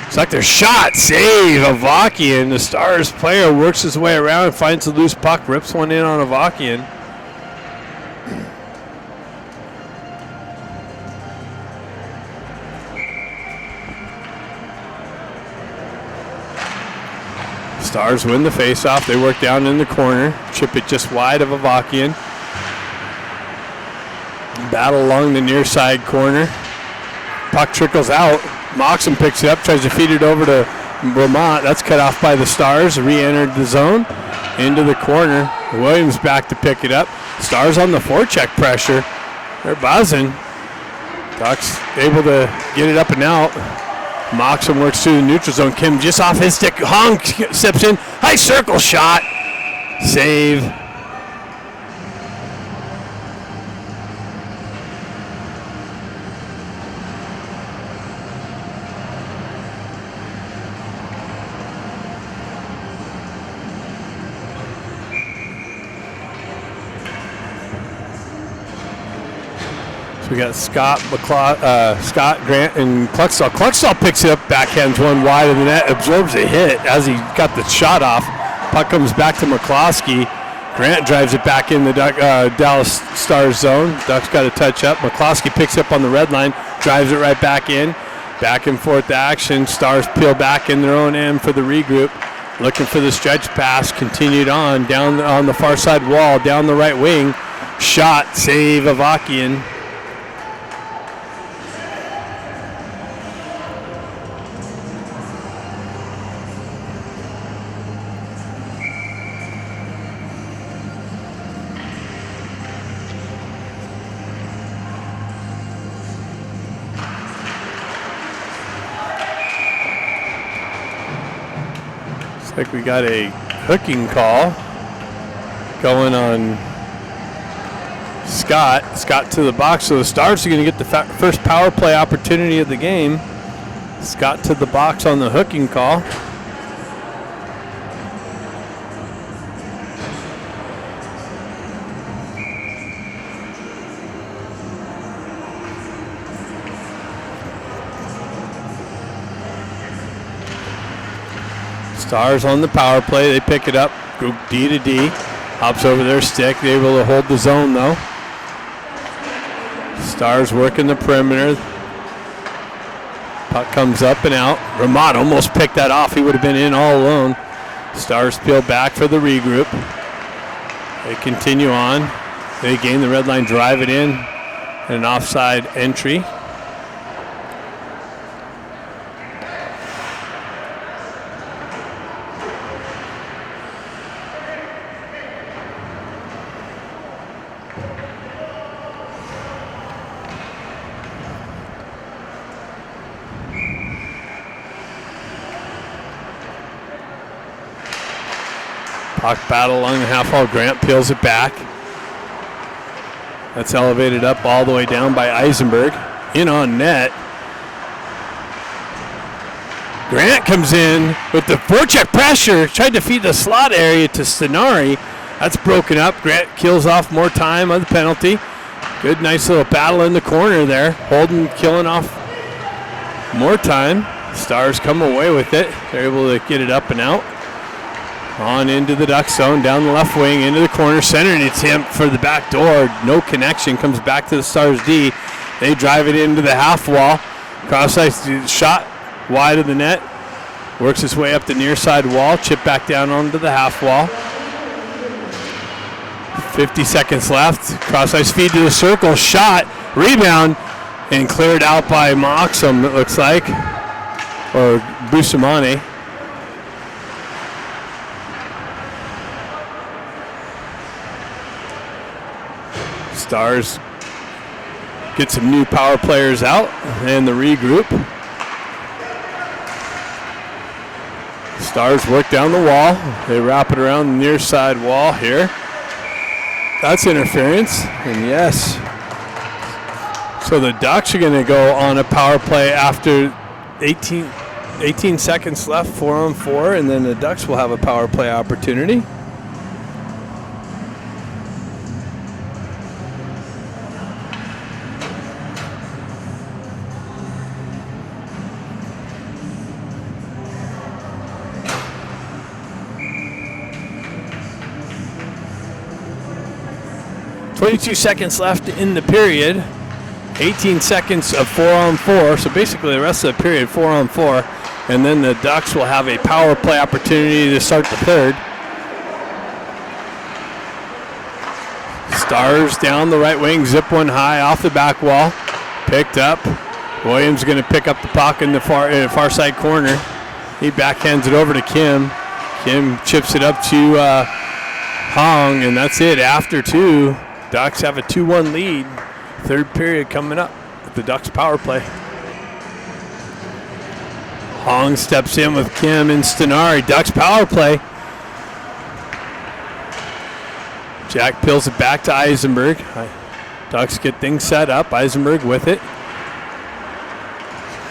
It's like their shot. Save Avakian. The Stars player works his way around and finds the loose puck. Rips one in on Avakian. Stars win the faceoff. They work down in the corner. Chip it just wide of Avakian. Battle along the near side corner. Puck trickles out. Moxham picks it up, tries to feed it over to Vermont. That's cut off by the Stars. Re-entered the zone. Into the corner. Williams back to pick it up. Stars on the forecheck pressure. They're buzzing. Ducks able to get it up and out. Moxham works through the neutral zone. Kim just off his stick. Hong steps in. High circle shot. Save. So we got Scott, Grant, and Cluxtall. Cluxtall picks it up, backhands one wide of the net, absorbs a hit as he got the shot off. Puck comes back to McCloskey. Grant drives it back in the Dallas Stars zone. Ducks got a touch up. McCloskey picks up on the red line, drives it right back in. Back and forth action. Stars peel back in their own end for the regroup. Looking for the stretch pass. Continued on down on the far side wall, down the right wing. Shot, save Avakian. Like we got a hooking call going on Scott. Scott to the box. So the Stars are going to get the first power play opportunity of the game. Scott to the box on the hooking call. Stars on the power play. They pick it up. Group D to D. Hops over their stick. They're able to hold the zone, though. Stars working the perimeter. Puck comes up and out. Ramad almost picked that off. He would have been in all alone. Stars peel back for the regroup. They continue on. They gain the red line, drive it in. And an offside entry. Puck battle along the half wall. Grant peels it back. That's elevated up all the way down by Eisenberg. In on net. Grant comes in with the forecheck pressure. Tried to feed the slot area to Stenari. That's broken up. Grant kills off more time on the penalty. Good, nice little battle in the corner there. Holden killing off more time. Stars come away with it. They're able to get it up and out. On into the Duck zone, down the left wing, into the corner, centering attempt for the back door. No connection, comes back to the Stars D. They drive it into the half wall. Cross-ice shot wide of the net. Works his way up the near side wall, chip back down onto the half wall. 50 seconds left. Cross-ice feed to the circle, shot, rebound, and cleared out by Moxham, it looks like, or Bustamante. Stars get some new power players out and the regroup. Stars work down the wall. They wrap it around the near side wall here. That's interference, and yes. So the Ducks are going to go on a power play after 18 seconds left, 4-on-4, and then the Ducks will have a power play opportunity. 22 seconds left in the period. 18 seconds of 4-on-4. So basically the rest of the period, 4-on-4. And then the Ducks will have a power play opportunity to start the third. Stars down the right wing, zip one high off the back wall. Picked up. Williams going to pick up the puck in the far side corner. He backhands it over to Kim. Kim chips it up to Hong, and that's it. After two, Ducks have a 2-1 lead. Third period coming up with the Ducks power play. Hong steps in with Kim and Stenari. Ducks power play. Jack peels it back to Eisenberg. Ducks get things set up. Eisenberg with it.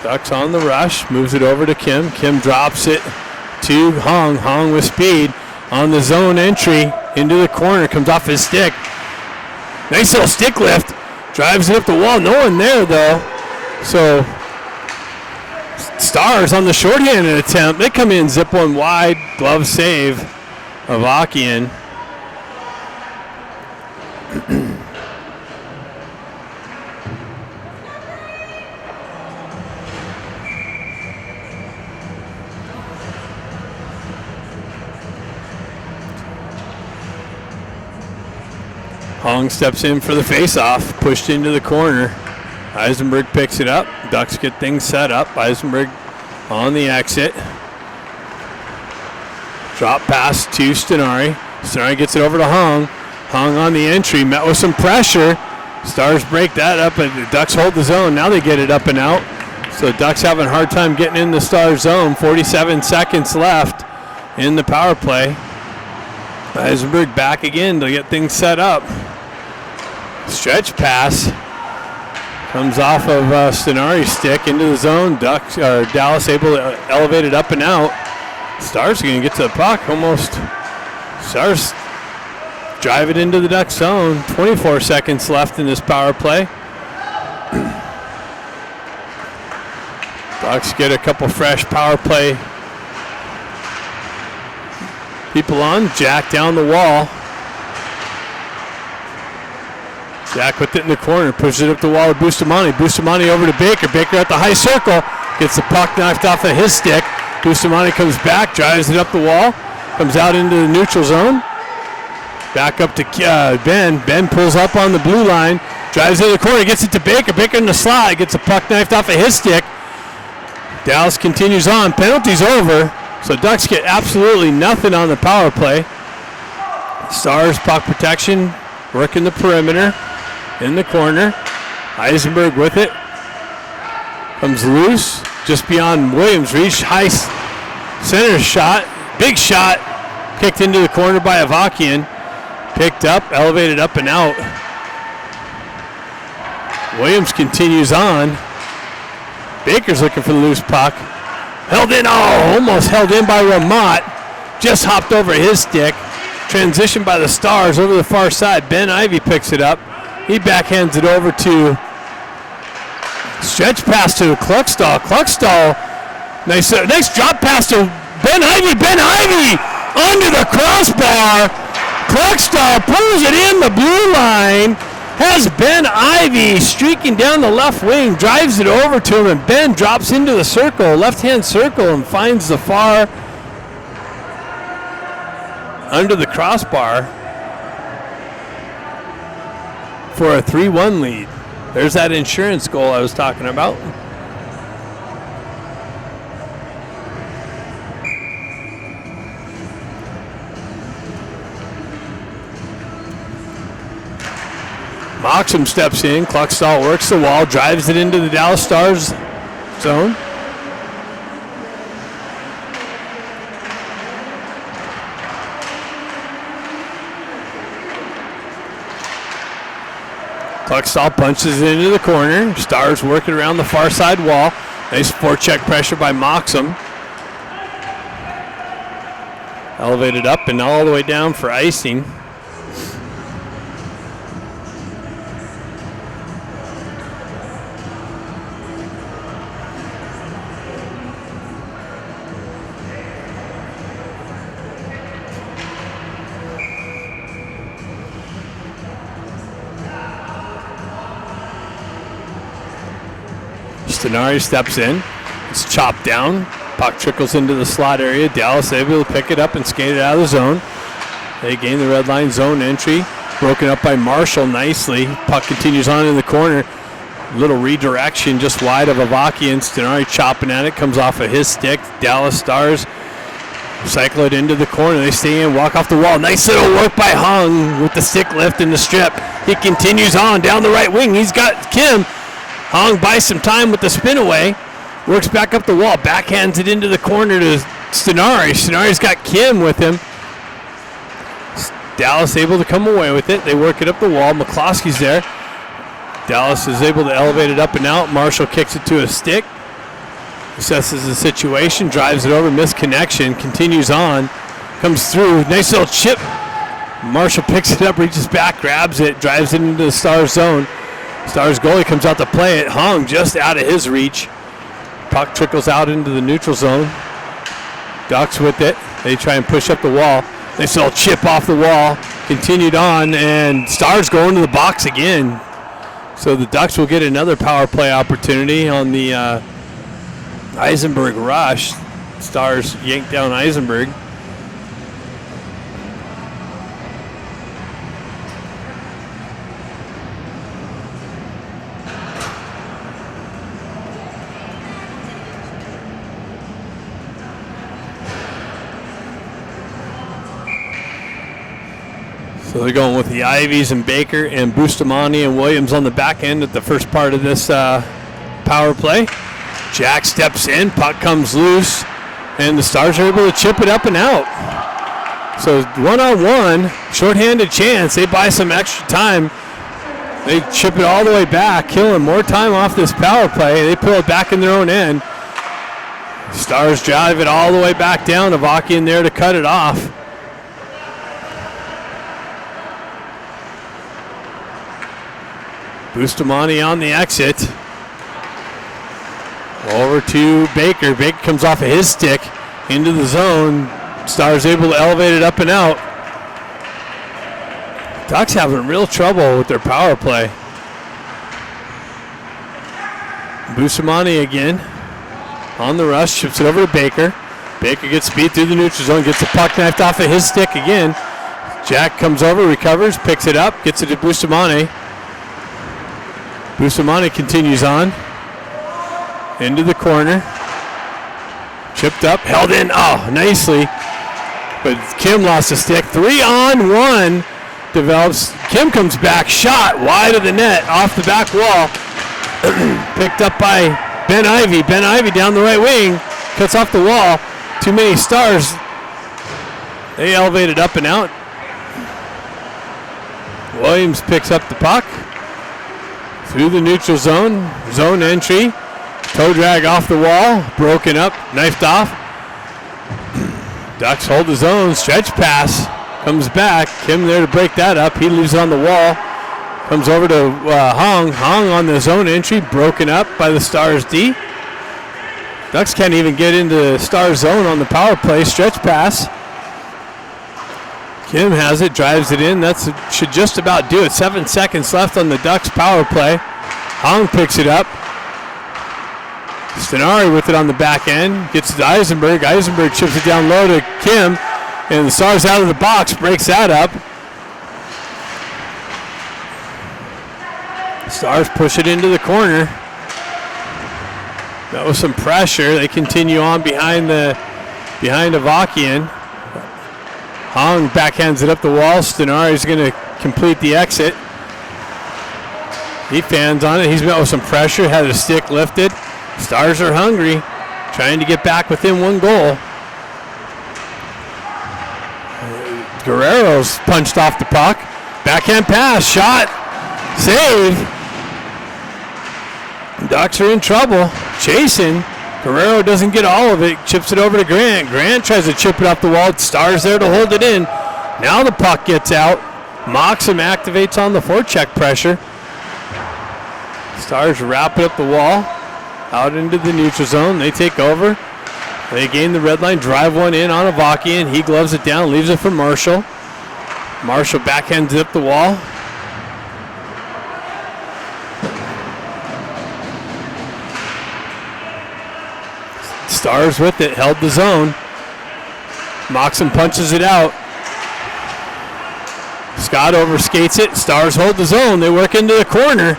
Ducks on the rush. Moves it over to Kim. Kim drops it to Hong. Hong with speed on the zone entry into the corner. Comes off his stick. Nice little stick lift. Drives it up the wall. No one there, though. So, Stars on the shorthanded attempt. They come in, zip one wide. Glove save of Akian. Hong steps in for the face-off, pushed into the corner. Eisenberg picks it up. Ducks get things set up. Eisenberg on the exit. Drop pass to Stenari. Stenari gets it over to Hong. Hong on the entry, met with some pressure. Stars break that up, and the Ducks hold the zone. Now they get it up and out. So Ducks having a hard time getting in the Stars zone. 47 seconds left in the power play. Eisenberg back again to get things set up. Stretch pass comes off of Stenari's stick into the zone. Dallas able to elevate it up and out. Stars are going to get to the puck almost. Stars drive it into the Ducks zone. 24 seconds left in this power play. Ducks get a couple fresh power play people on. Jack down the wall. Jack with it in the corner, pushes it up the wall to Bustamante. Bustamante over to Baker. Baker at the high circle, gets the puck knocked off of his stick. Bustamante comes back, drives it up the wall, comes out into the neutral zone. Back up to Ben. Ben pulls up on the blue line, drives it in the corner, gets it to Baker. Baker in the slide, gets the puck knifed off of his stick. Dallas continues on. Penalty's over, so Ducks get absolutely nothing on the power play. Stars puck protection, working the perimeter. In the corner, Eisenberg with it, comes loose, just beyond Williams' reach, high center shot, big shot, kicked into the corner by Avakian, picked up, elevated up and out. Williams continues on. Baker's looking for the loose puck, held in, almost held in by Ramat, just hopped over his stick, transitioned by the Stars over the far side. Ben Ivy picks it up. He backhands it over to stretch pass to Kluckstall. Kluckstall, nice drop pass to Ben Ivy. Ben Ivy under the crossbar. Kluckstall pulls it in the blue line. Has Ben Ivy streaking down the left wing. Drives it over to him, and Ben drops into the circle, left-hand circle, and finds the far under the crossbar for a 3-1 lead. There's that insurance goal I was talking about. Moxham steps in. Kluckstall works the wall, drives it into the Dallas Stars zone. Kluckstall punches it into the corner. Stars working around the far side wall. Nice forecheck pressure by Moxham. Elevated up and all the way down for icing. Stenari steps in. It's chopped down. Puck trickles into the slot area. Dallas able to pick it up and skate it out of the zone. They gain the red line zone entry. Broken up by Marshall nicely. Puck continues on in the corner. Little redirection just wide of Avakian. Stenari chopping at it. Comes off of his stick. Dallas Stars cycle it into the corner. They stay in, walk off the wall. Nice little work by Hung with the stick lift and the strip. He continues on down the right wing. He's got Kim. Hung buys some time with the spin away. Works back up the wall. Backhands it into the corner to Stenari. Stenari's got Kim with him. Dallas able to come away with it. They work it up the wall. McCloskey's there. Dallas is able to elevate it up and out. Marshall kicks it to a stick. Assesses the situation. Drives it over. Missed connection. Continues on. Comes through. Nice little chip. Marshall picks it up. Reaches back. Grabs it. Drives it into the Stars zone. Stars goalie comes out to play it. Hung just out of his reach. Puck trickles out into the neutral zone. Ducks with it. They try and push up the wall. They saw a chip off the wall. Continued on, and Stars go into the box again. So the Ducks will get another power play opportunity on the Eisenberg rush. Stars yank down Eisenberg. So they're going with the Ivies and Baker and Bustamante and Williams on the back end at the first part of this power play. Jack steps in, puck comes loose, and the Stars are able to chip it up and out. So one-on-one, shorthanded chance. They buy some extra time. They chip it all the way back, killing more time off this power play. They pull it back in their own end. Stars drive it all the way back down. Avakian there to cut it off. Bustamante on the exit. Over to Baker. Baker comes off of his stick into the zone. Stars able to elevate it up and out. Ducks having real trouble with their power play. Bustamante again on the rush. Chips it over to Baker. Baker gets speed through the neutral zone. Gets the puck knifed off of his stick again. Jack comes over, recovers, picks it up, gets it to Bustamante. Bustamante continues on. Into the corner. Chipped up, held in, nicely. But Kim lost a stick. 3-on-1 develops. Kim comes back, shot wide of the net, off the back wall. Picked up by Ben Ivy. Ben Ivy down the right wing, cuts off the wall. Too many Stars. They elevate it up and out. Williams picks up the puck. Through the neutral zone. Zone entry. Toe drag off the wall. Broken up. Knifed off. Ducks hold the zone. Stretch pass. Comes back. Kim there to break that up. He leaves it on the wall. Comes over to Hung. Hung on the zone entry. Broken up by the Stars D. Ducks can't even get into Stars zone on the power play. Stretch pass. Kim has it, drives it in. That should just about do it. 7 seconds left on the Ducks power play. Hung picks it up. Stenari with it on the back end. Gets it to Eisenberg. Eisenberg chips it down low to Kim. And the Stars out of the box, breaks that up. Stars push it into the corner. That was some pressure. They continue on behind Avakian. Hung backhands it up the wall. Stenari's going to complete the exit. He fans on it. He's met with some pressure, had his stick lifted. Stars are hungry, trying to get back within one goal. Guerrero's punched off the puck. Backhand pass, shot, save. Ducks are in trouble. Chasing. Guerrero doesn't get all of it. Chips it over to Grant. Grant tries to chip it off the wall. Stars there to hold it in. Now the puck gets out. Moxham activates on the forecheck pressure. Stars wrap it up the wall. Out into the neutral zone. They take over. They gain the red line. Drive one in on Avakian. He gloves it down. Leaves it for Marshall. Marshall backhands it up the wall. Stars with it, held the zone. Moxon punches it out. Scott overskates it. Stars hold the zone. They work into the corner.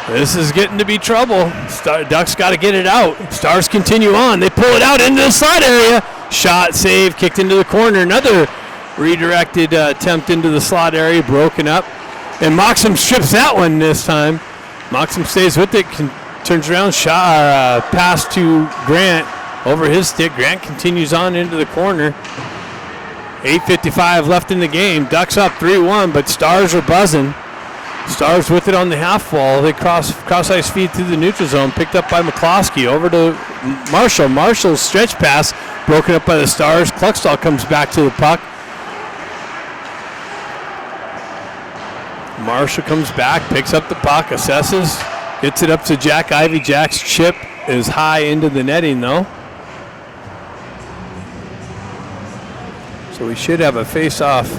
This is getting to be trouble. Ducks got to get it out. Stars continue on. They pull it out into the slot area. Shot, save, kicked into the corner. Another redirected attempt into the slot area, broken up. And Moxon strips that one this time. Moxon stays with it, turns around, shot, pass to Grant over his stick. Grant continues on into the corner. 8:55 left in the game. Ducks up 3-1, but Stars are buzzing. Stars with it on the half wall. They cross ice feed through the neutral zone, picked up by McCloskey. Over to Marshall. Marshall's stretch pass broken up by the Stars. Kluckstall comes back to the puck. Marshall comes back, picks up the puck, assesses, gets it up to Jack Ivy. Jack's chip is high into the netting though. So we should have a face-off.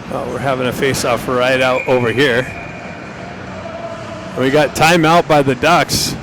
We're having a face-off right out over here. We got timeout by the Ducks.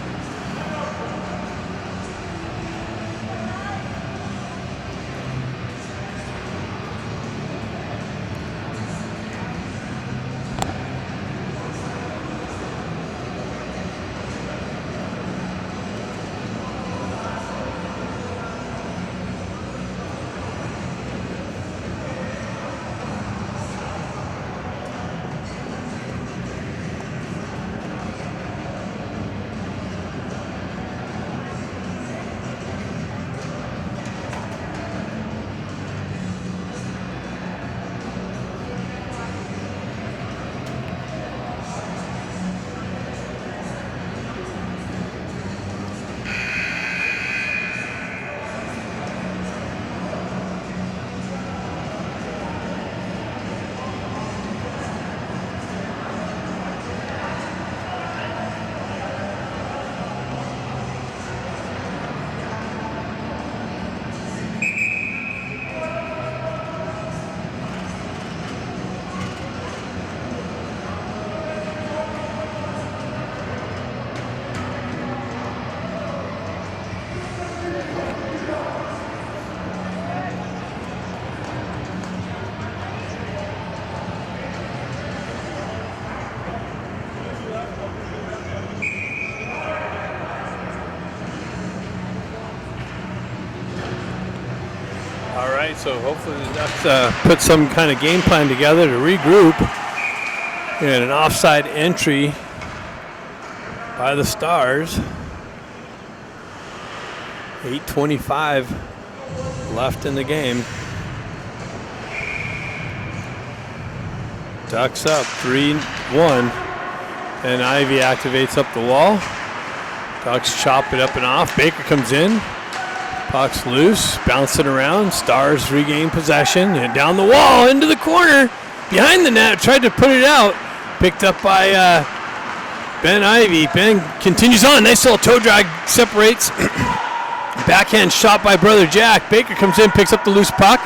So hopefully the Ducks put some kind of game plan together to regroup. And an offside entry by the Stars. 8:25 left in the game. Ducks up 3-1. And Ivy activates up the wall. Ducks chop it up and off. Baker comes in. Puck's loose, bouncing around. Stars regain possession and down the wall into the corner. Behind the net, tried to put it out. Picked up by Ben Ivy. Ben continues on. Nice little toe drag, separates. Backhand shot by brother Jack. Baker comes in, picks up the loose puck,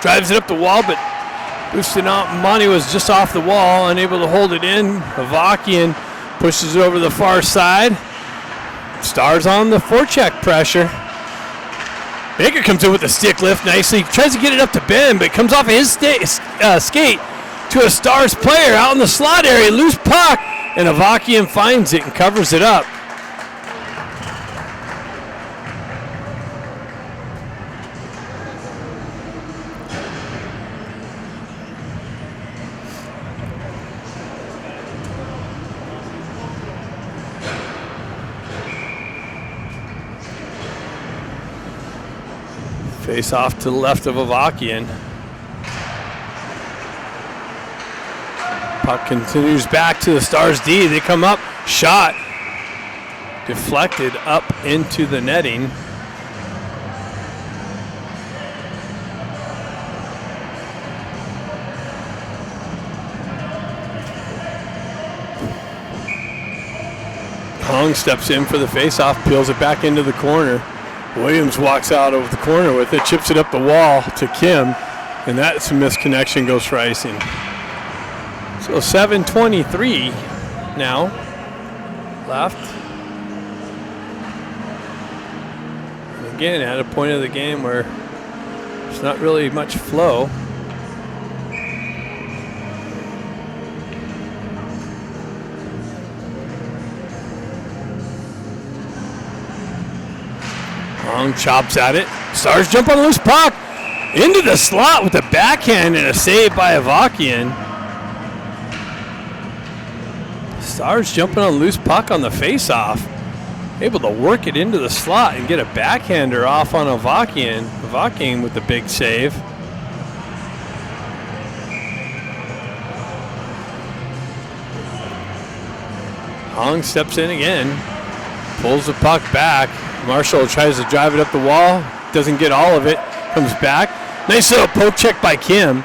drives it up the wall, but Bustamante was just off the wall, unable to hold it in. Avakian pushes it over the far side. Stars on the forecheck pressure. Baker comes in with a stick lift nicely. Tries to get it up to Ben, but it comes off of his skate to a Stars player out in the slot area. Loose puck, and Avakian finds it and covers it up. Face off to the left of Avakian. Puck continues back to the Stars D. They come up, shot, deflected up into the netting. Hong steps in for the face-off, peels it back into the corner. Williams walks out over the corner with it, chips it up the wall to Kim, and that's a misconnection, goes for icing. So 7:23 now left. again, at a point of the game where there's not really much flow. Hong chops at it. Stars jump on a loose puck. Into the slot with the backhand and a save by Avakian. Stars jumping on a loose puck on the face-off. Able to work it into the slot and get a backhander off on Avakian. Avakian with the big save. Hong steps in again. Pulls the puck back. Marshall tries to drive it up the wall. Doesn't get all of it. Comes back. Nice little poke check by Kim.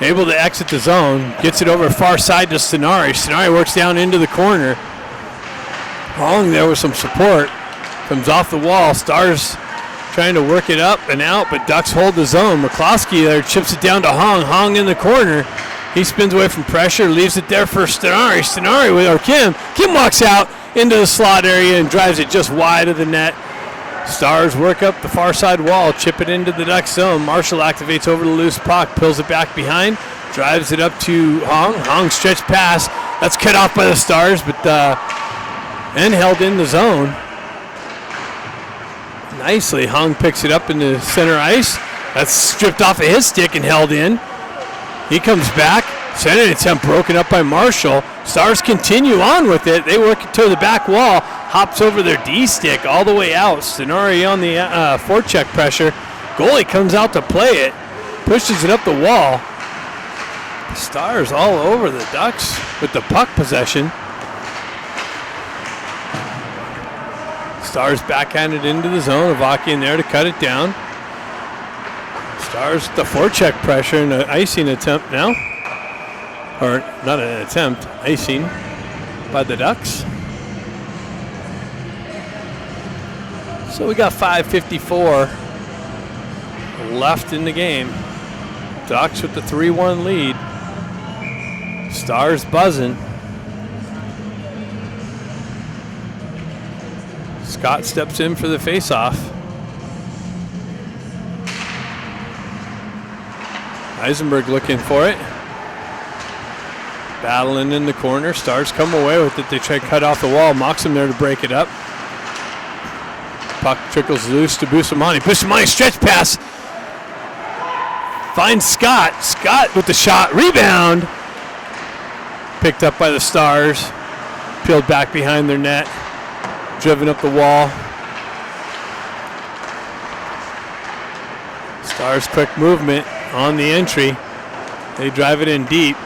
Able to exit the zone. Gets it over far side to Stenari. Stenari works down into the corner. Hong there with some support. Comes off the wall. Stars trying to work it up and out, but Ducks hold the zone. McCloskey there chips it down to Hong. Hong in the corner. He spins away from pressure. Leaves it there for Stenari. Stenari with Kim. Kim walks out into the slot area and drives it just wide of the net. Stars work up the far side wall, chip it into the Ducks zone. Marshall activates over the loose puck, pulls it back behind, drives it up to Hong. Hong stretch pass. That's cut off by the Stars, but and held in the zone. Nicely, Hong picks it up in the center ice. That's stripped off of his stick and held in. He comes back. Center attempt broken up by Marshall. Stars continue on with it. They work it to the back wall. Hops over their D-stick all the way out. Stenari on the forecheck pressure. Goalie comes out to play it. Pushes it up the wall. The Stars all over the Ducks with the puck possession. Stars backhanded into the zone. Avakian there to cut it down. Stars the forecheck pressure and an icing attempt now. Or not an attempt, icing by the Ducks. So we got 5:54 left in the game. Ducks with the 3-1 lead. Stars buzzing. Scott steps in for the faceoff. Eisenberg looking for it. Battling in the corner. Stars come away with it. They try to cut off the wall. Moxham there to break it up. Puck trickles loose to Bustamante. Bustamante stretch pass. Finds Scott. Scott with the shot. Rebound. Picked up by the Stars. Peeled back behind their net. Driven up the wall. Stars quick movement on the entry. They drive it in deep.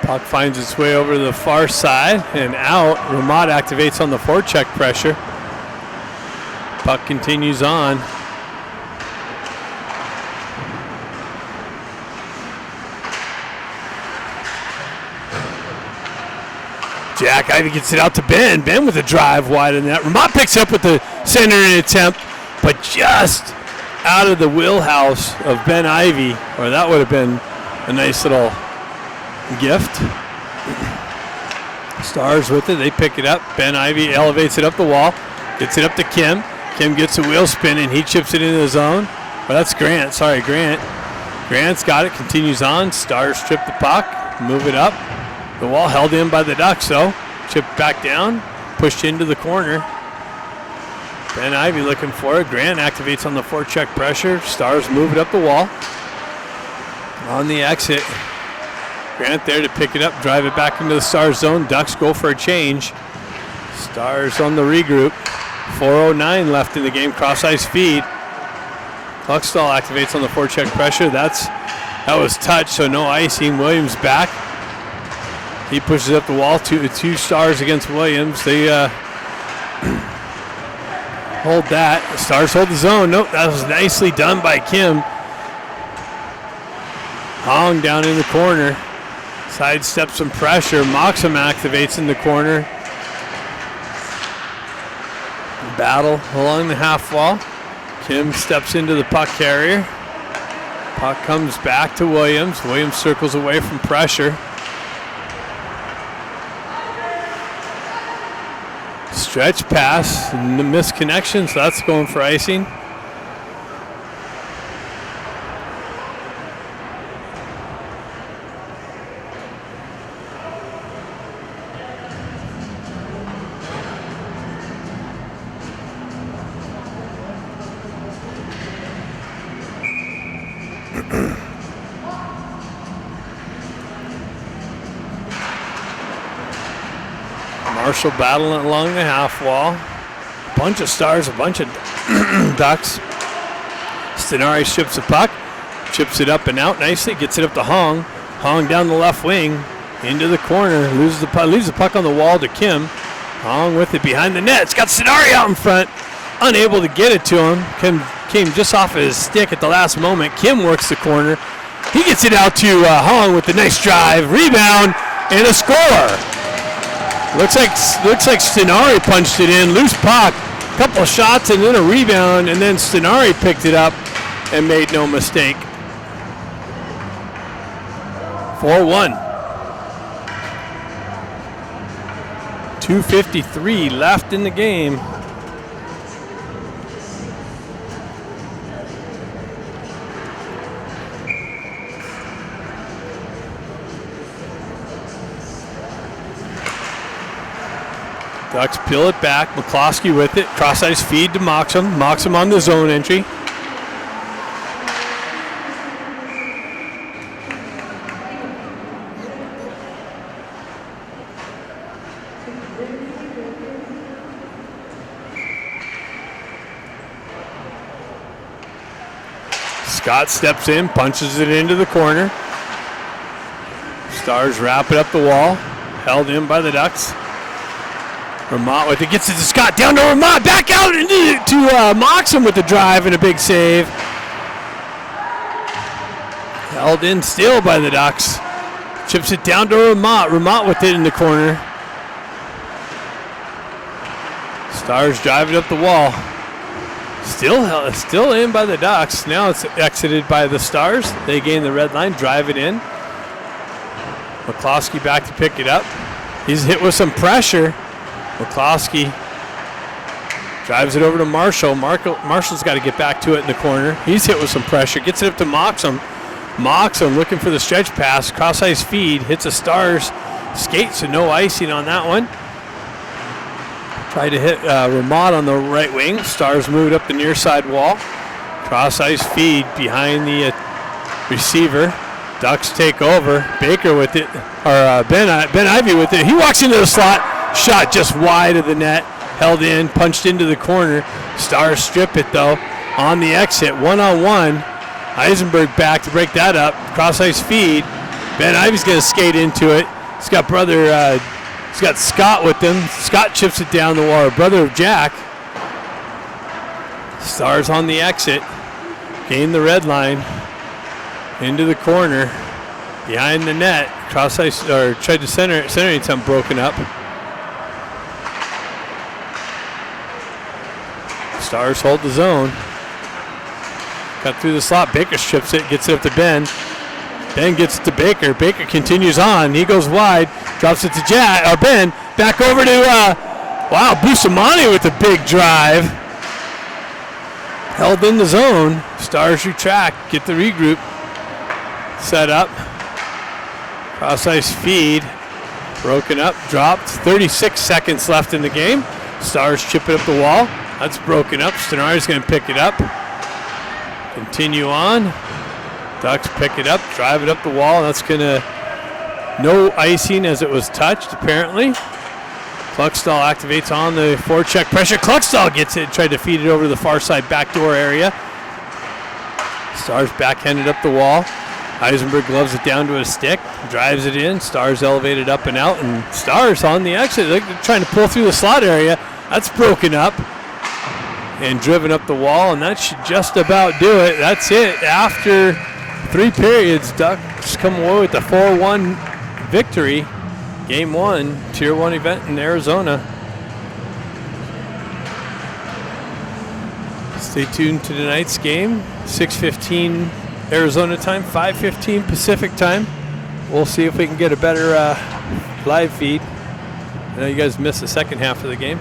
Puck finds its way over to the far side and out. Ramat activates on the forecheck pressure. Puck continues on. Jack Ivey gets it out to Ben. Ben with a drive wide in that. Ramat picks up with the center attempt, but just out of the wheelhouse of Ben Ivey, or that would have been a nice little gift. Stars with it. They pick it up. Ben Ivey elevates it up the wall. Gets it up to Kim. Kim gets a wheel spin and he chips it into the zone. Well, that's Grant. Sorry, Grant. Grant's got it. Continues on. Stars strip the puck. Move it up. The wall held in by the Ducks, though. Chipped back down. Pushed into the corner. Ben Ivey looking for it. Grant activates on the forecheck pressure. Stars move it up the wall. On the exit. Grant there to pick it up, drive it back into the Stars zone. Ducks go for a change. Stars on the regroup. 4:09 left in the game. Cross ice feed. Huxtall activates on the forecheck pressure. That was touch, so no icing. Williams back. He pushes up the wall. Two Stars against Williams. They hold that. The Stars hold the zone. Nope, that was nicely done by Kim. Hong down in the corner. Sidesteps some pressure. Moxham activates in the corner. Battle along the half wall. Kim steps into the puck carrier. Puck comes back to Williams. Williams circles away from pressure. Stretch pass, misconnection, so that's going for icing. Marshall battling along the half wall. Bunch of Stars, a bunch of Ducks. Stenari ships the puck, chips it up and out nicely, gets it up to Hong. Hong down the left wing, into the corner, loses the puck, leaves the puck on the wall to Kim. Hong with it behind the net. It's got Stenari out in front, unable to get it to him. Kim came just off of his stick at the last moment. Kim works the corner. He gets it out to Hong with the nice drive, rebound, and a score. Looks like Stenari punched it in, loose puck, couple of shots and then a rebound, and then Stenari picked it up and made no mistake. 4-1. 2:53 left in the game. Ducks peel it back. McCloskey with it. Cross-ice feed to Moxham. Moxham on the zone entry. Scott steps in, punches it into the corner. Stars wrap it up the wall. Held in by the Ducks. Vermont with it, gets it to Scott, down to Vermont, back out to Moxham with the drive and a big save. Held in still by the Ducks. Chips it down to Vermont. Vermont with it in the corner. Stars drive it up the wall. Still in by the Ducks. Now it's exited by the Stars. They gain the red line, drive it in. McCloskey back to pick it up. He's hit with some pressure. McCloskey drives it over to Marshall. Marshall's got to get back to it in the corner. He's hit with some pressure. Gets it up to Moxham. Moxham looking for the stretch pass. Cross-ice feed. Hits a Stars skate, so no icing on that one. Tried to hit Ramad on the right wing. Stars moved up the near side wall. Cross-ice feed behind the receiver. Ducks take over. Baker with it, or Ben Ivy with it. He walks into the slot. Shot just wide of the net. Held in, punched into the corner. Stars strip it though. On the exit, one-on-one. Eisenberg back to break that up. Cross-ice feed. Ben Ivy's going to skate into it. He's got he's got Scott with him. Scott chips it down the wall. Brother of Jack. Stars on the exit. Gain the red line. Into the corner. Behind the net. Cross-ice, or tried to center attempt broken up. Stars hold the zone. Cut through the slot. Baker strips it, gets it up to Ben. Ben gets it to Baker. Baker continues on. He goes wide, drops it to Ben. Back over to, Busamani with a big drive. Held in the zone. Stars retract, get the regroup. Set up. Cross-ice feed. Broken up, dropped. 36 seconds left in the game. Stars chip it up the wall. That's broken up. Stenari's going to pick it up. Continue on. Ducks pick it up, drive it up the wall. That's going to, no icing as it was touched, apparently. Kluckstall activates on the forecheck pressure. Kluckstall gets it, tried to feed it over to the far side backdoor area. Stars backhanded up the wall. Eisenberg gloves it down to his stick, drives it in. Stars elevated up and out, and Stars on the exit. They're trying to pull through the slot area. That's broken up and driven up the wall, and that should just about do it. That's it. After 3 periods, Ducks come away with the 4-1 victory. Game 1, Tier 1 event in Arizona. Stay tuned to tonight's game. 6:15 Arizona time, 5:15 Pacific time. We'll see if we can get a better live feed. I know you guys missed the second half of the game.